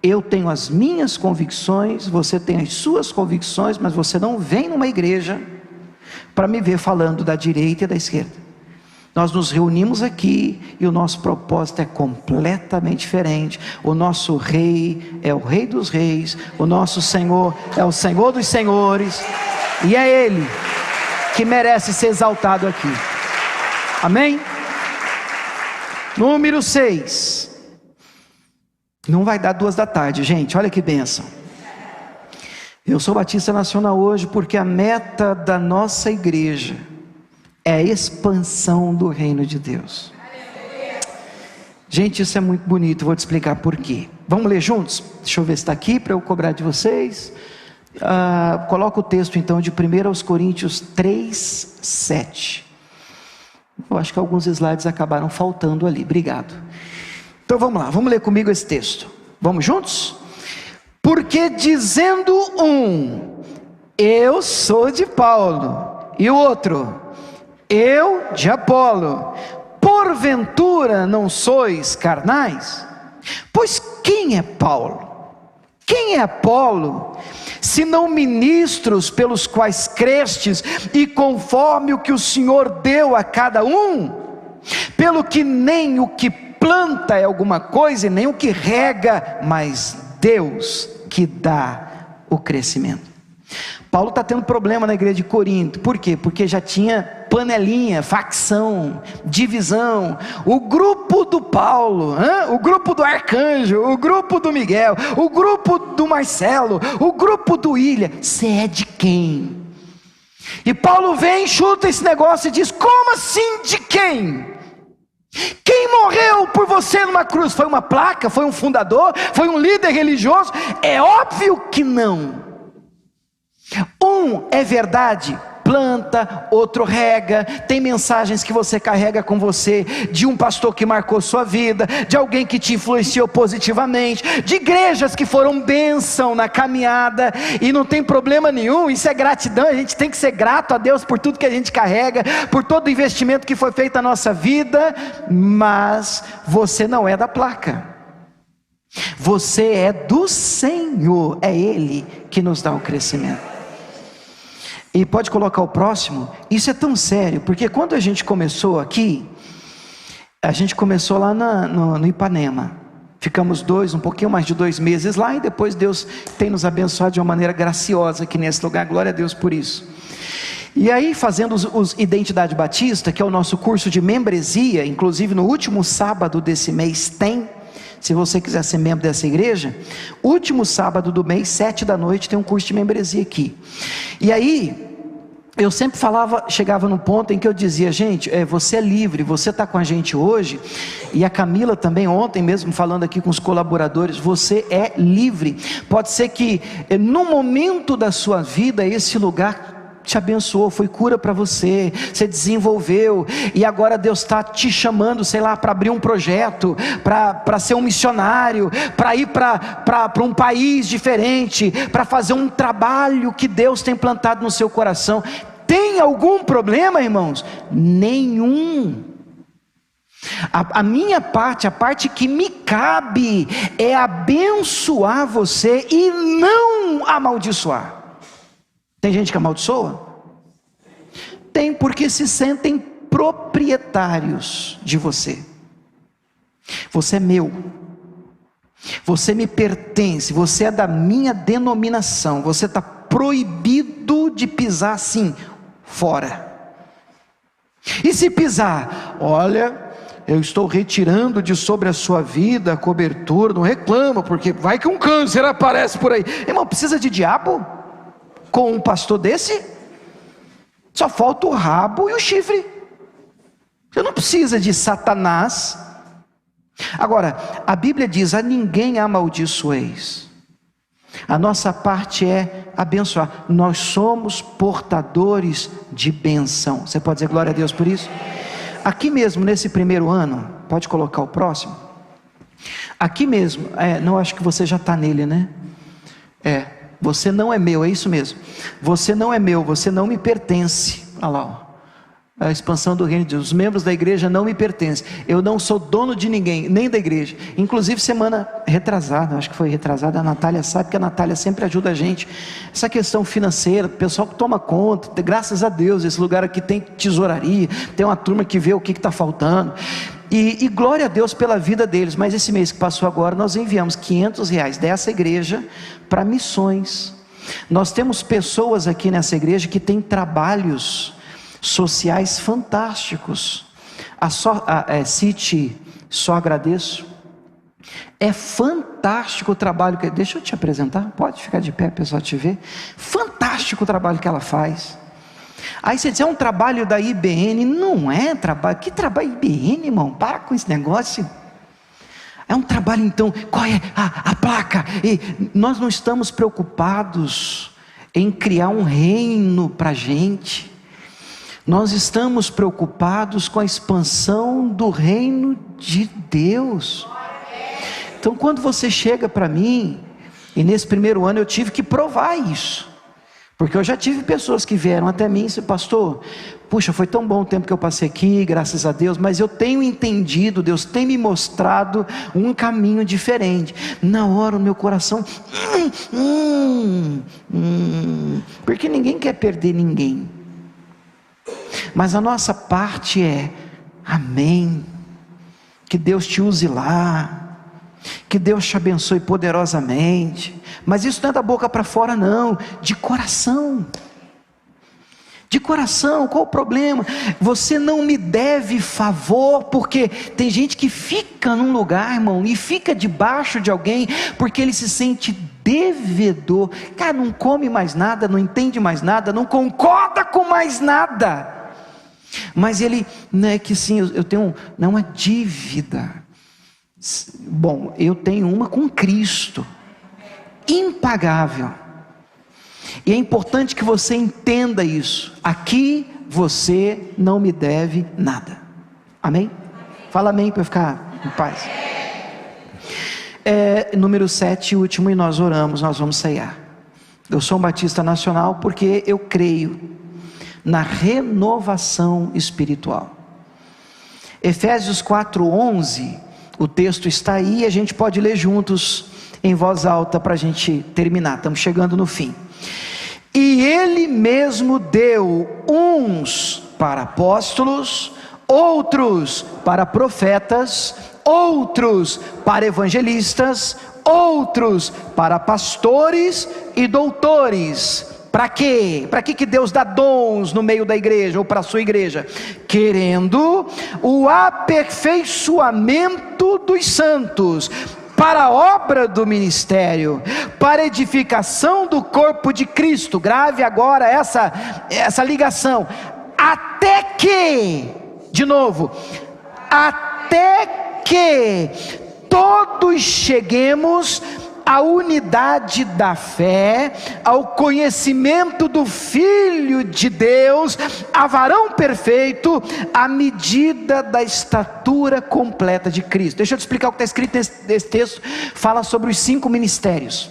Eu tenho as minhas convicções, você tem as suas convicções, mas você não vem numa igreja para me ver falando da direita e da esquerda. Nós nos reunimos aqui e o nosso propósito é completamente diferente. O nosso rei é o Rei dos Reis, o nosso Senhor é o Senhor dos Senhores, e é Ele que merece ser exaltado aqui. Amém? Número 6. Não vai dar 14h, gente, olha que bênção. Eu sou Batista Nacional hoje porque a meta da nossa igreja é a expansão do reino de Deus. Gente, isso é muito bonito, vou te explicar por quê. Vamos ler juntos? Deixa eu ver se está aqui para eu cobrar de vocês. Coloca o texto então de 1 Coríntios 3:7. Eu acho que alguns slides acabaram faltando ali, obrigado. Então vamos lá, vamos ler comigo esse texto. Vamos juntos? Porque dizendo um, eu sou de Paulo, e o outro, eu de Apolo, porventura não sois carnais? Pois quem é Paulo? Quem é Apolo? Senão ministros pelos quais crestes, e conforme o que o Senhor deu a cada um? Pelo que nem o que planta é alguma coisa, e nem o que rega, mas Deus que dá o crescimento. Paulo está tendo problema na igreja de Corinto. Por quê? Porque já tinha panelinha, facção, divisão. O grupo do Paulo, o grupo do Arcanjo, o grupo do Miguel, o grupo do Marcelo, o grupo do William. Você é de quem? E Paulo vem, chuta esse negócio e diz: como assim de quem? Quem morreu por você numa cruz? Foi uma placa? Foi um fundador? Foi um líder religioso? É óbvio que não. Um é verdade, planta, outro rega. Tem mensagens que você carrega com você, de um pastor que marcou sua vida, de alguém que te influenciou positivamente, de igrejas que foram bênção na caminhada, e não tem problema nenhum, isso é gratidão. A gente tem que ser grato a Deus por tudo que a gente carrega, por todo o investimento que foi feito na nossa vida. Mas você não é da placa, você é do Senhor, é Ele que nos dá o crescimento. E pode colocar o próximo. Isso é tão sério, porque quando a gente começou aqui, a gente começou lá no Ipanema. Ficamos um pouquinho mais de 2 meses lá, e depois Deus tem nos abençoado de uma maneira graciosa aqui nesse lugar. Glória a Deus por isso. E aí, fazendo os Identidade Batista, que é o nosso curso de membresia, inclusive no último sábado desse mês tem, se você quiser ser membro dessa igreja, último sábado do mês, 19h, tem um curso de membresia aqui. E aí, eu sempre chegava no ponto em que eu dizia: gente, você é livre, você está com a gente hoje, e a Camila também, ontem mesmo, falando aqui com os colaboradores, você é livre. Pode ser que no momento da sua vida, esse lugar te abençoou, foi cura para você, você desenvolveu, e agora Deus está te chamando, sei lá, para abrir um projeto, para ser um missionário, para ir para um país diferente, para fazer um trabalho que Deus tem plantado no seu coração. Tem algum problema, irmãos? Nenhum. A minha parte, a parte que me cabe, é abençoar você e não amaldiçoar. Tem gente que amaldiçoa? Tem, porque se sentem proprietários de você. Você é meu, você me pertence, você é da minha denominação, você está proibido de pisar assim, fora. E se pisar, olha, eu estou retirando de sobre a sua vida a cobertura, não reclama, porque vai que um câncer aparece por aí. Irmão, precisa de diabo com um pastor desse? Só falta o rabo e o chifre. Você não precisa de Satanás. Agora, a Bíblia diz: a ninguém amaldiçoeis. A nossa parte é abençoar. Nós somos portadores de bênção. Você pode dizer glória a Deus por isso? Aqui mesmo, nesse primeiro ano, pode colocar o próximo. Aqui mesmo, não, acho que você já está nele, né? Você não é meu, é isso mesmo. Você não é meu, você não me pertence. Olha lá, a expansão do reino de Deus. Os membros da igreja não me pertencem. Eu não sou dono de ninguém, nem da igreja. Inclusive semana retrasada, acho que foi retrasada, a Natália sabe, que a Natália sempre ajuda a gente. Essa questão financeira, o pessoal que toma conta, graças a Deus, esse lugar aqui tem tesouraria, tem uma turma que vê o que está faltando. E glória a Deus pela vida deles. Mas esse mês que passou agora, nós enviamos R$500 dessa igreja para missões. Nós temos pessoas aqui nessa igreja que têm trabalhos sociais fantásticos. Cite, só agradeço. É fantástico o trabalho que... Deixa eu te apresentar, pode ficar de pé, o pessoal te ver. Fantástico o trabalho que ela faz. Aí você diz: é um trabalho da IBN. Não é trabalho. Que trabalho IBN, irmão? Para com esse negócio. É um trabalho, então, qual é a placa? E nós não estamos preocupados em criar um reino para a gente. Nós estamos preocupados com a expansão do reino de Deus. Então, quando você chega para mim, e nesse primeiro ano eu tive que provar isso, porque eu já tive pessoas que vieram até mim e disseram: pastor, puxa, foi tão bom o tempo que eu passei aqui, graças a Deus, mas eu tenho entendido, Deus tem me mostrado um caminho diferente. Na hora o meu coração, porque ninguém quer perder ninguém, mas a nossa parte é: amém, que Deus te use lá, que Deus te abençoe poderosamente. Mas isso não é da boca para fora, não, de coração. De coração. Qual o problema? Você não me deve favor, porque tem gente que fica num lugar, irmão, e fica debaixo de alguém, porque ele se sente devedor. Cara, não come mais nada, não entende mais nada, não concorda com mais nada, mas ele, não é que sim, eu tenho uma dívida. Bom, eu tenho uma com Cristo, impagável. E é importante que você entenda isso. Aqui você não me deve nada. Amém? Fala amém para eu ficar em paz. Número 7, último, e nós oramos, nós vamos ceiar. Eu sou um batista nacional porque eu creio na renovação espiritual. Efésios 4:11, o texto está aí, a gente pode ler juntos em voz alta para a gente terminar, estamos chegando no fim. E Ele mesmo deu uns para apóstolos, outros para profetas, outros para evangelistas, outros para pastores e doutores. Para quê? Para que Deus dá dons no meio da igreja, ou para a sua igreja? Querendo o aperfeiçoamento dos santos, para a obra do ministério, para a edificação do corpo de Cristo. Grave agora essa ligação. Até que, de novo, até que todos cheguemos à unidade da fé, ao conhecimento do Filho de Deus, a varão perfeito, à medida da estatura completa de Cristo. Deixa eu te explicar o que está escrito nesse texto. Fala sobre os 5 ministérios.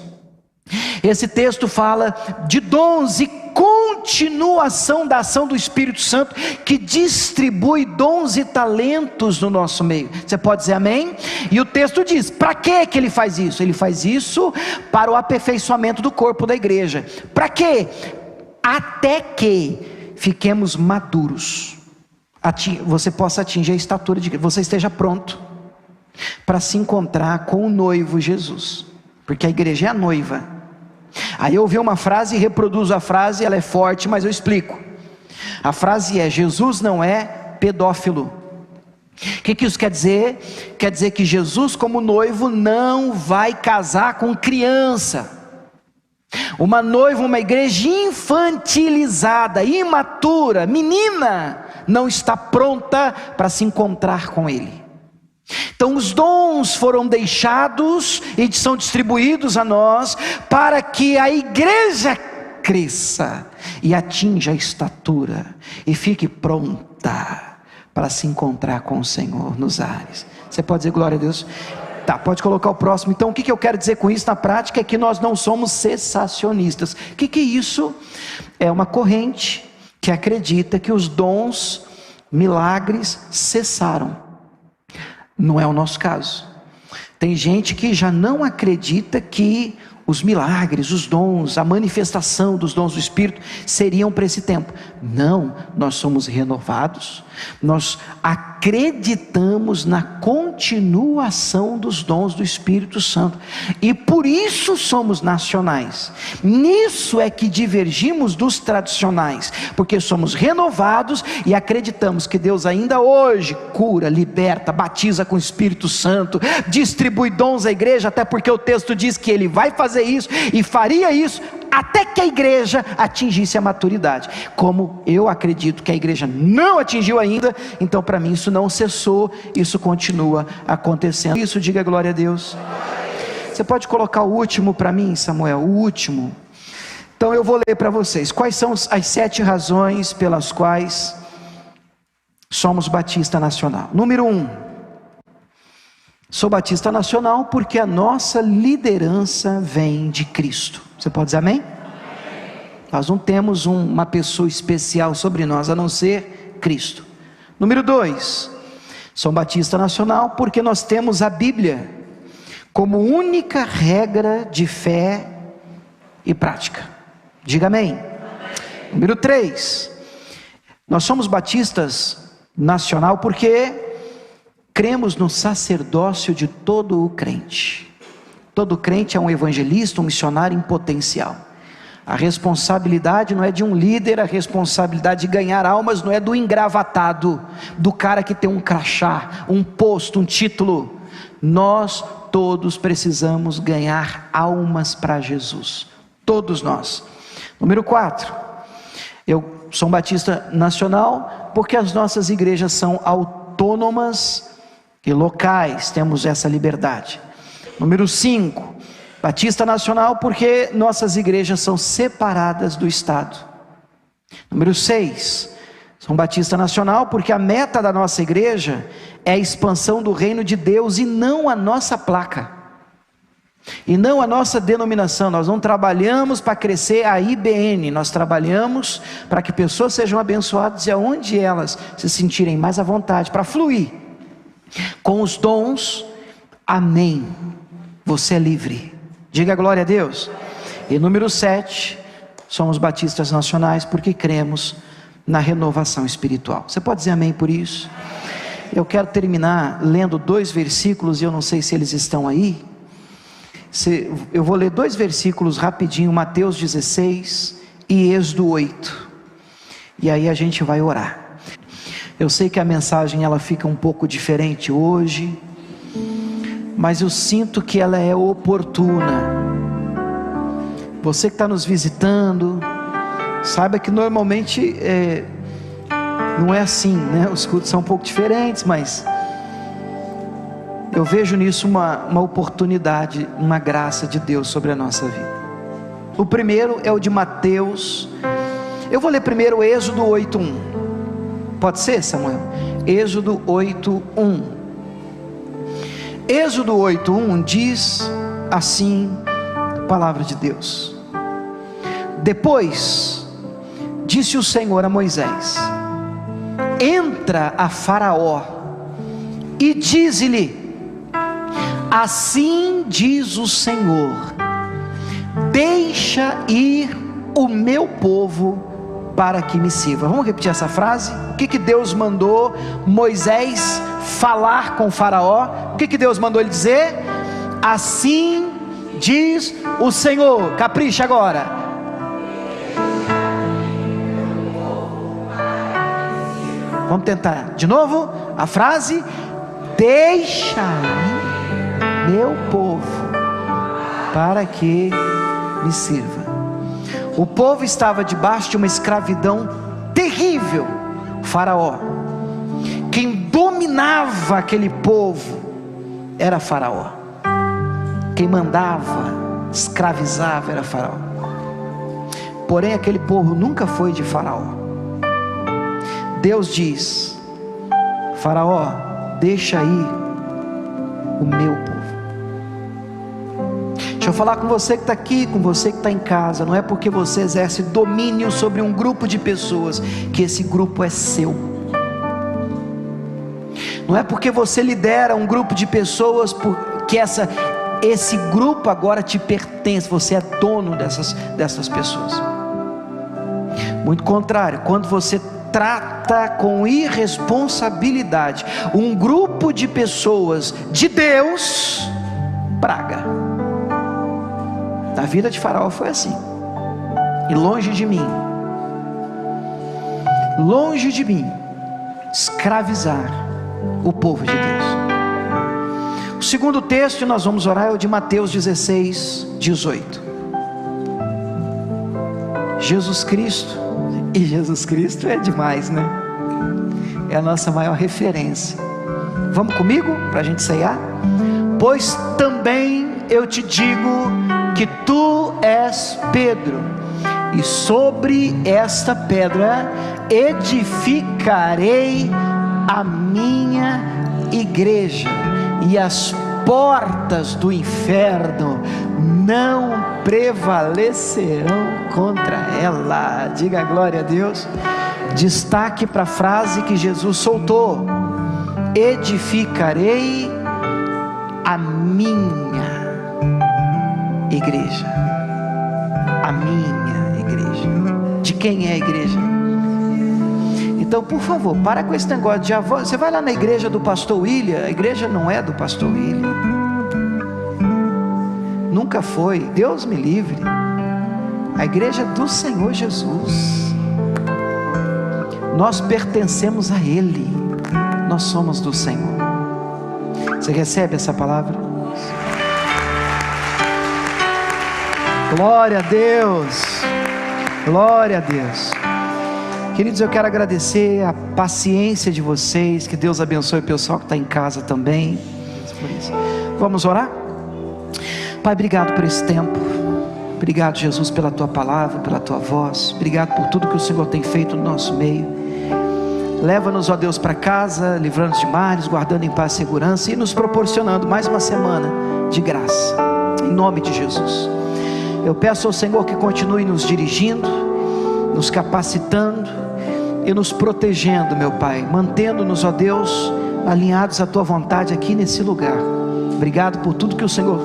Esse texto fala de dons e continuação da ação do Espírito Santo, que distribui dons e talentos no nosso meio. Você pode dizer amém? E o texto diz, para que ele faz isso? Ele faz isso para o aperfeiçoamento do corpo da igreja. Para quê? Até que fiquemos maduros, você possa atingir a estatura de Cristo, você esteja pronto para se encontrar com o noivo Jesus, porque a igreja é a noiva. Aí eu ouvi uma frase e reproduzo a frase, ela é forte, mas eu explico. A frase é: Jesus não é pedófilo. O que isso quer dizer? Quer dizer que Jesus, como noivo, não vai casar com criança. Uma noiva, uma igreja infantilizada, imatura, menina, não está pronta para se encontrar com Ele. Então os dons foram deixados e são distribuídos a nós, para que a igreja cresça e atinja a estatura e fique pronta para se encontrar com o Senhor nos ares. Você pode dizer glória a Deus? Tá, pode colocar o próximo. Então o que eu quero dizer com isso na prática é que nós não somos cessacionistas. O que é isso? É uma corrente que acredita que os dons, milagres cessaram. Não é o nosso caso. Tem gente que já não acredita que os milagres, os dons, a manifestação dos dons do Espírito seriam para esse tempo. Não, nós somos renovados, nós acreditamos na continuação dos dons do Espírito Santo, e por isso somos nacionais. Nisso é que divergimos dos tradicionais, porque somos renovados e acreditamos que Deus ainda hoje cura, liberta, batiza com o Espírito Santo, distribui dons à igreja, até porque o texto diz que Ele vai fazer isso e faria isso até que a igreja atingisse a maturidade. Como eu acredito que a igreja não atingiu ainda, então para mim isso não cessou, isso continua acontecendo. Isso, diga glória a Deus. Você pode colocar o último para mim, Samuel, o último. Então eu vou ler para vocês quais são as 7 razões pelas quais somos Batista Nacional. Número 1, sou Batista Nacional porque a nossa liderança vem de Cristo. Você pode dizer amém? Nós não temos uma pessoa especial sobre nós, a não ser Cristo. Número 2, sou Batista Nacional porque nós temos a Bíblia como única regra de fé e prática. Diga amém. Número 3, nós somos Batistas Nacional porque cremos no sacerdócio de todo o crente. Todo crente é um evangelista, um missionário em potencial. A responsabilidade não é de um líder, a responsabilidade de ganhar almas não é do engravatado, do cara que tem um crachá, um posto, um título. Nós todos precisamos ganhar almas para Jesus, todos nós. Número 4, eu sou um Batista Nacional porque as nossas igrejas são autônomas e locais, temos essa liberdade. Número 5, Batista Nacional porque nossas igrejas são separadas do Estado. Número 6, sou Batista Nacional porque a meta da nossa igreja é a expansão do reino de Deus e não a nossa placa, e não a nossa denominação. Nós não trabalhamos para crescer a IBN, nós trabalhamos para que pessoas sejam abençoadas e aonde elas se sentirem mais à vontade, para fluir com os dons. Amém. Você é livre. Diga glória a Deus. E número 7, Somos batistas nacionais porque cremos na renovação espiritual. Você pode dizer amém por isso? Eu quero terminar lendo 2 versículos, e eu não sei se eles estão aí. Eu vou ler 2 versículos rapidinho, Mateus 16 e Êxodo 8. E aí a gente vai orar. Eu sei que a mensagem ela fica um pouco diferente hoje, mas eu sinto que ela é oportuna. Você que está nos visitando, saiba que normalmente não é assim, né? Os cultos são um pouco diferentes, mas eu vejo nisso uma oportunidade, uma graça de Deus sobre a nossa vida. O primeiro é o de Mateus. Eu vou ler primeiro Êxodo 8:1. Pode ser, Samuel? Êxodo 8:1. Êxodo 8:1 diz assim a palavra de Deus: Depois disse o Senhor a Moisés: Entra a Faraó e dize-lhe: Assim diz o Senhor, deixa ir o meu povo para que me sirva. Vamos repetir essa frase? O que Deus mandou Moisés falar com Faraó? O que Deus mandou ele dizer? Assim diz o Senhor. Capricha agora. Vamos tentar de novo a frase: deixa ir meu povo para que me sirva. O povo estava debaixo de uma escravidão terrível. Faraó. Quem dominava aquele povo era Faraó. Quem mandava, escravizava era Faraó. Porém aquele povo nunca foi de Faraó. Deus diz: Faraó, deixa ir o meu povo. Deixa eu falar com você que está aqui, com você que está em casa. Não é porque você exerce domínio sobre um grupo de pessoas que esse grupo é seu. Não é porque você lidera um grupo de pessoas que esse grupo agora te pertence. Você é dono dessas pessoas. Muito contrário, quando você trata com irresponsabilidade um grupo de pessoas de Deus, praga. A vida de Faraó foi assim. E longe de mim, escravizar o povo de Deus. O segundo texto que nós vamos orar é o de Mateus 16:18. Jesus Cristo, e Jesus Cristo é demais, né? É a nossa maior referência. Vamos comigo para a gente ceiar? Pois também eu te digo que tu és Pedro, e sobre esta pedra edificarei a minha igreja, e as portas do inferno não prevalecerão contra ela. Diga glória a Deus. Destaque para a frase que Jesus soltou: edificarei a minha igreja. A minha igreja. De quem é a igreja? Então, por favor, para com esse negócio de avó. Você vai lá na igreja do pastor William. A igreja não é do pastor William, nunca foi, Deus me livre. A igreja é do Senhor Jesus. Nós pertencemos a Ele. Nós somos do Senhor. Você recebe essa palavra? Glória a Deus, glória a Deus. Queridos, eu quero agradecer a paciência de vocês. Que Deus abençoe o pessoal que está em casa também. Vamos orar? Pai, obrigado por esse tempo. Obrigado, Jesus, pela Tua palavra, pela Tua voz. Obrigado por tudo que o Senhor tem feito no nosso meio. Leva-nos, ó Deus, para casa, livrando-nos de males, guardando em paz e segurança, e nos proporcionando mais uma semana de graça, em nome de Jesus. Eu peço ao Senhor que continue nos dirigindo, nos capacitando e nos protegendo, meu Pai, mantendo-nos, ó Deus, alinhados à Tua vontade aqui nesse lugar. Obrigado por tudo que o Senhor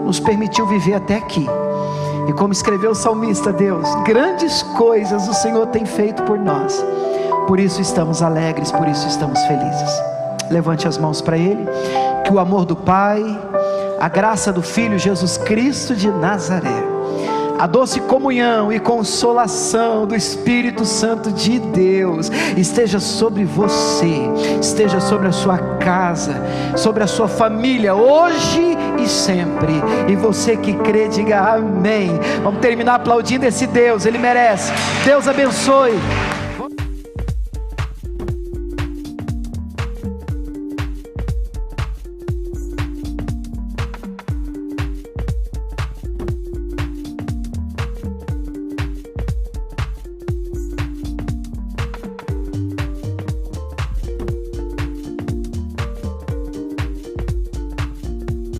nos permitiu viver até aqui. E como escreveu o salmista, Deus, grandes coisas o Senhor tem feito por nós. Por isso estamos alegres, por isso estamos felizes. Levante as mãos para Ele. Que o amor do Pai, a graça do Filho Jesus Cristo de Nazaré, a doce comunhão e consolação do Espírito Santo de Deus esteja sobre você, esteja sobre a sua casa, sobre a sua família, hoje e sempre. E você que crê, diga amém. Vamos terminar aplaudindo esse Deus, Ele merece. Deus abençoe.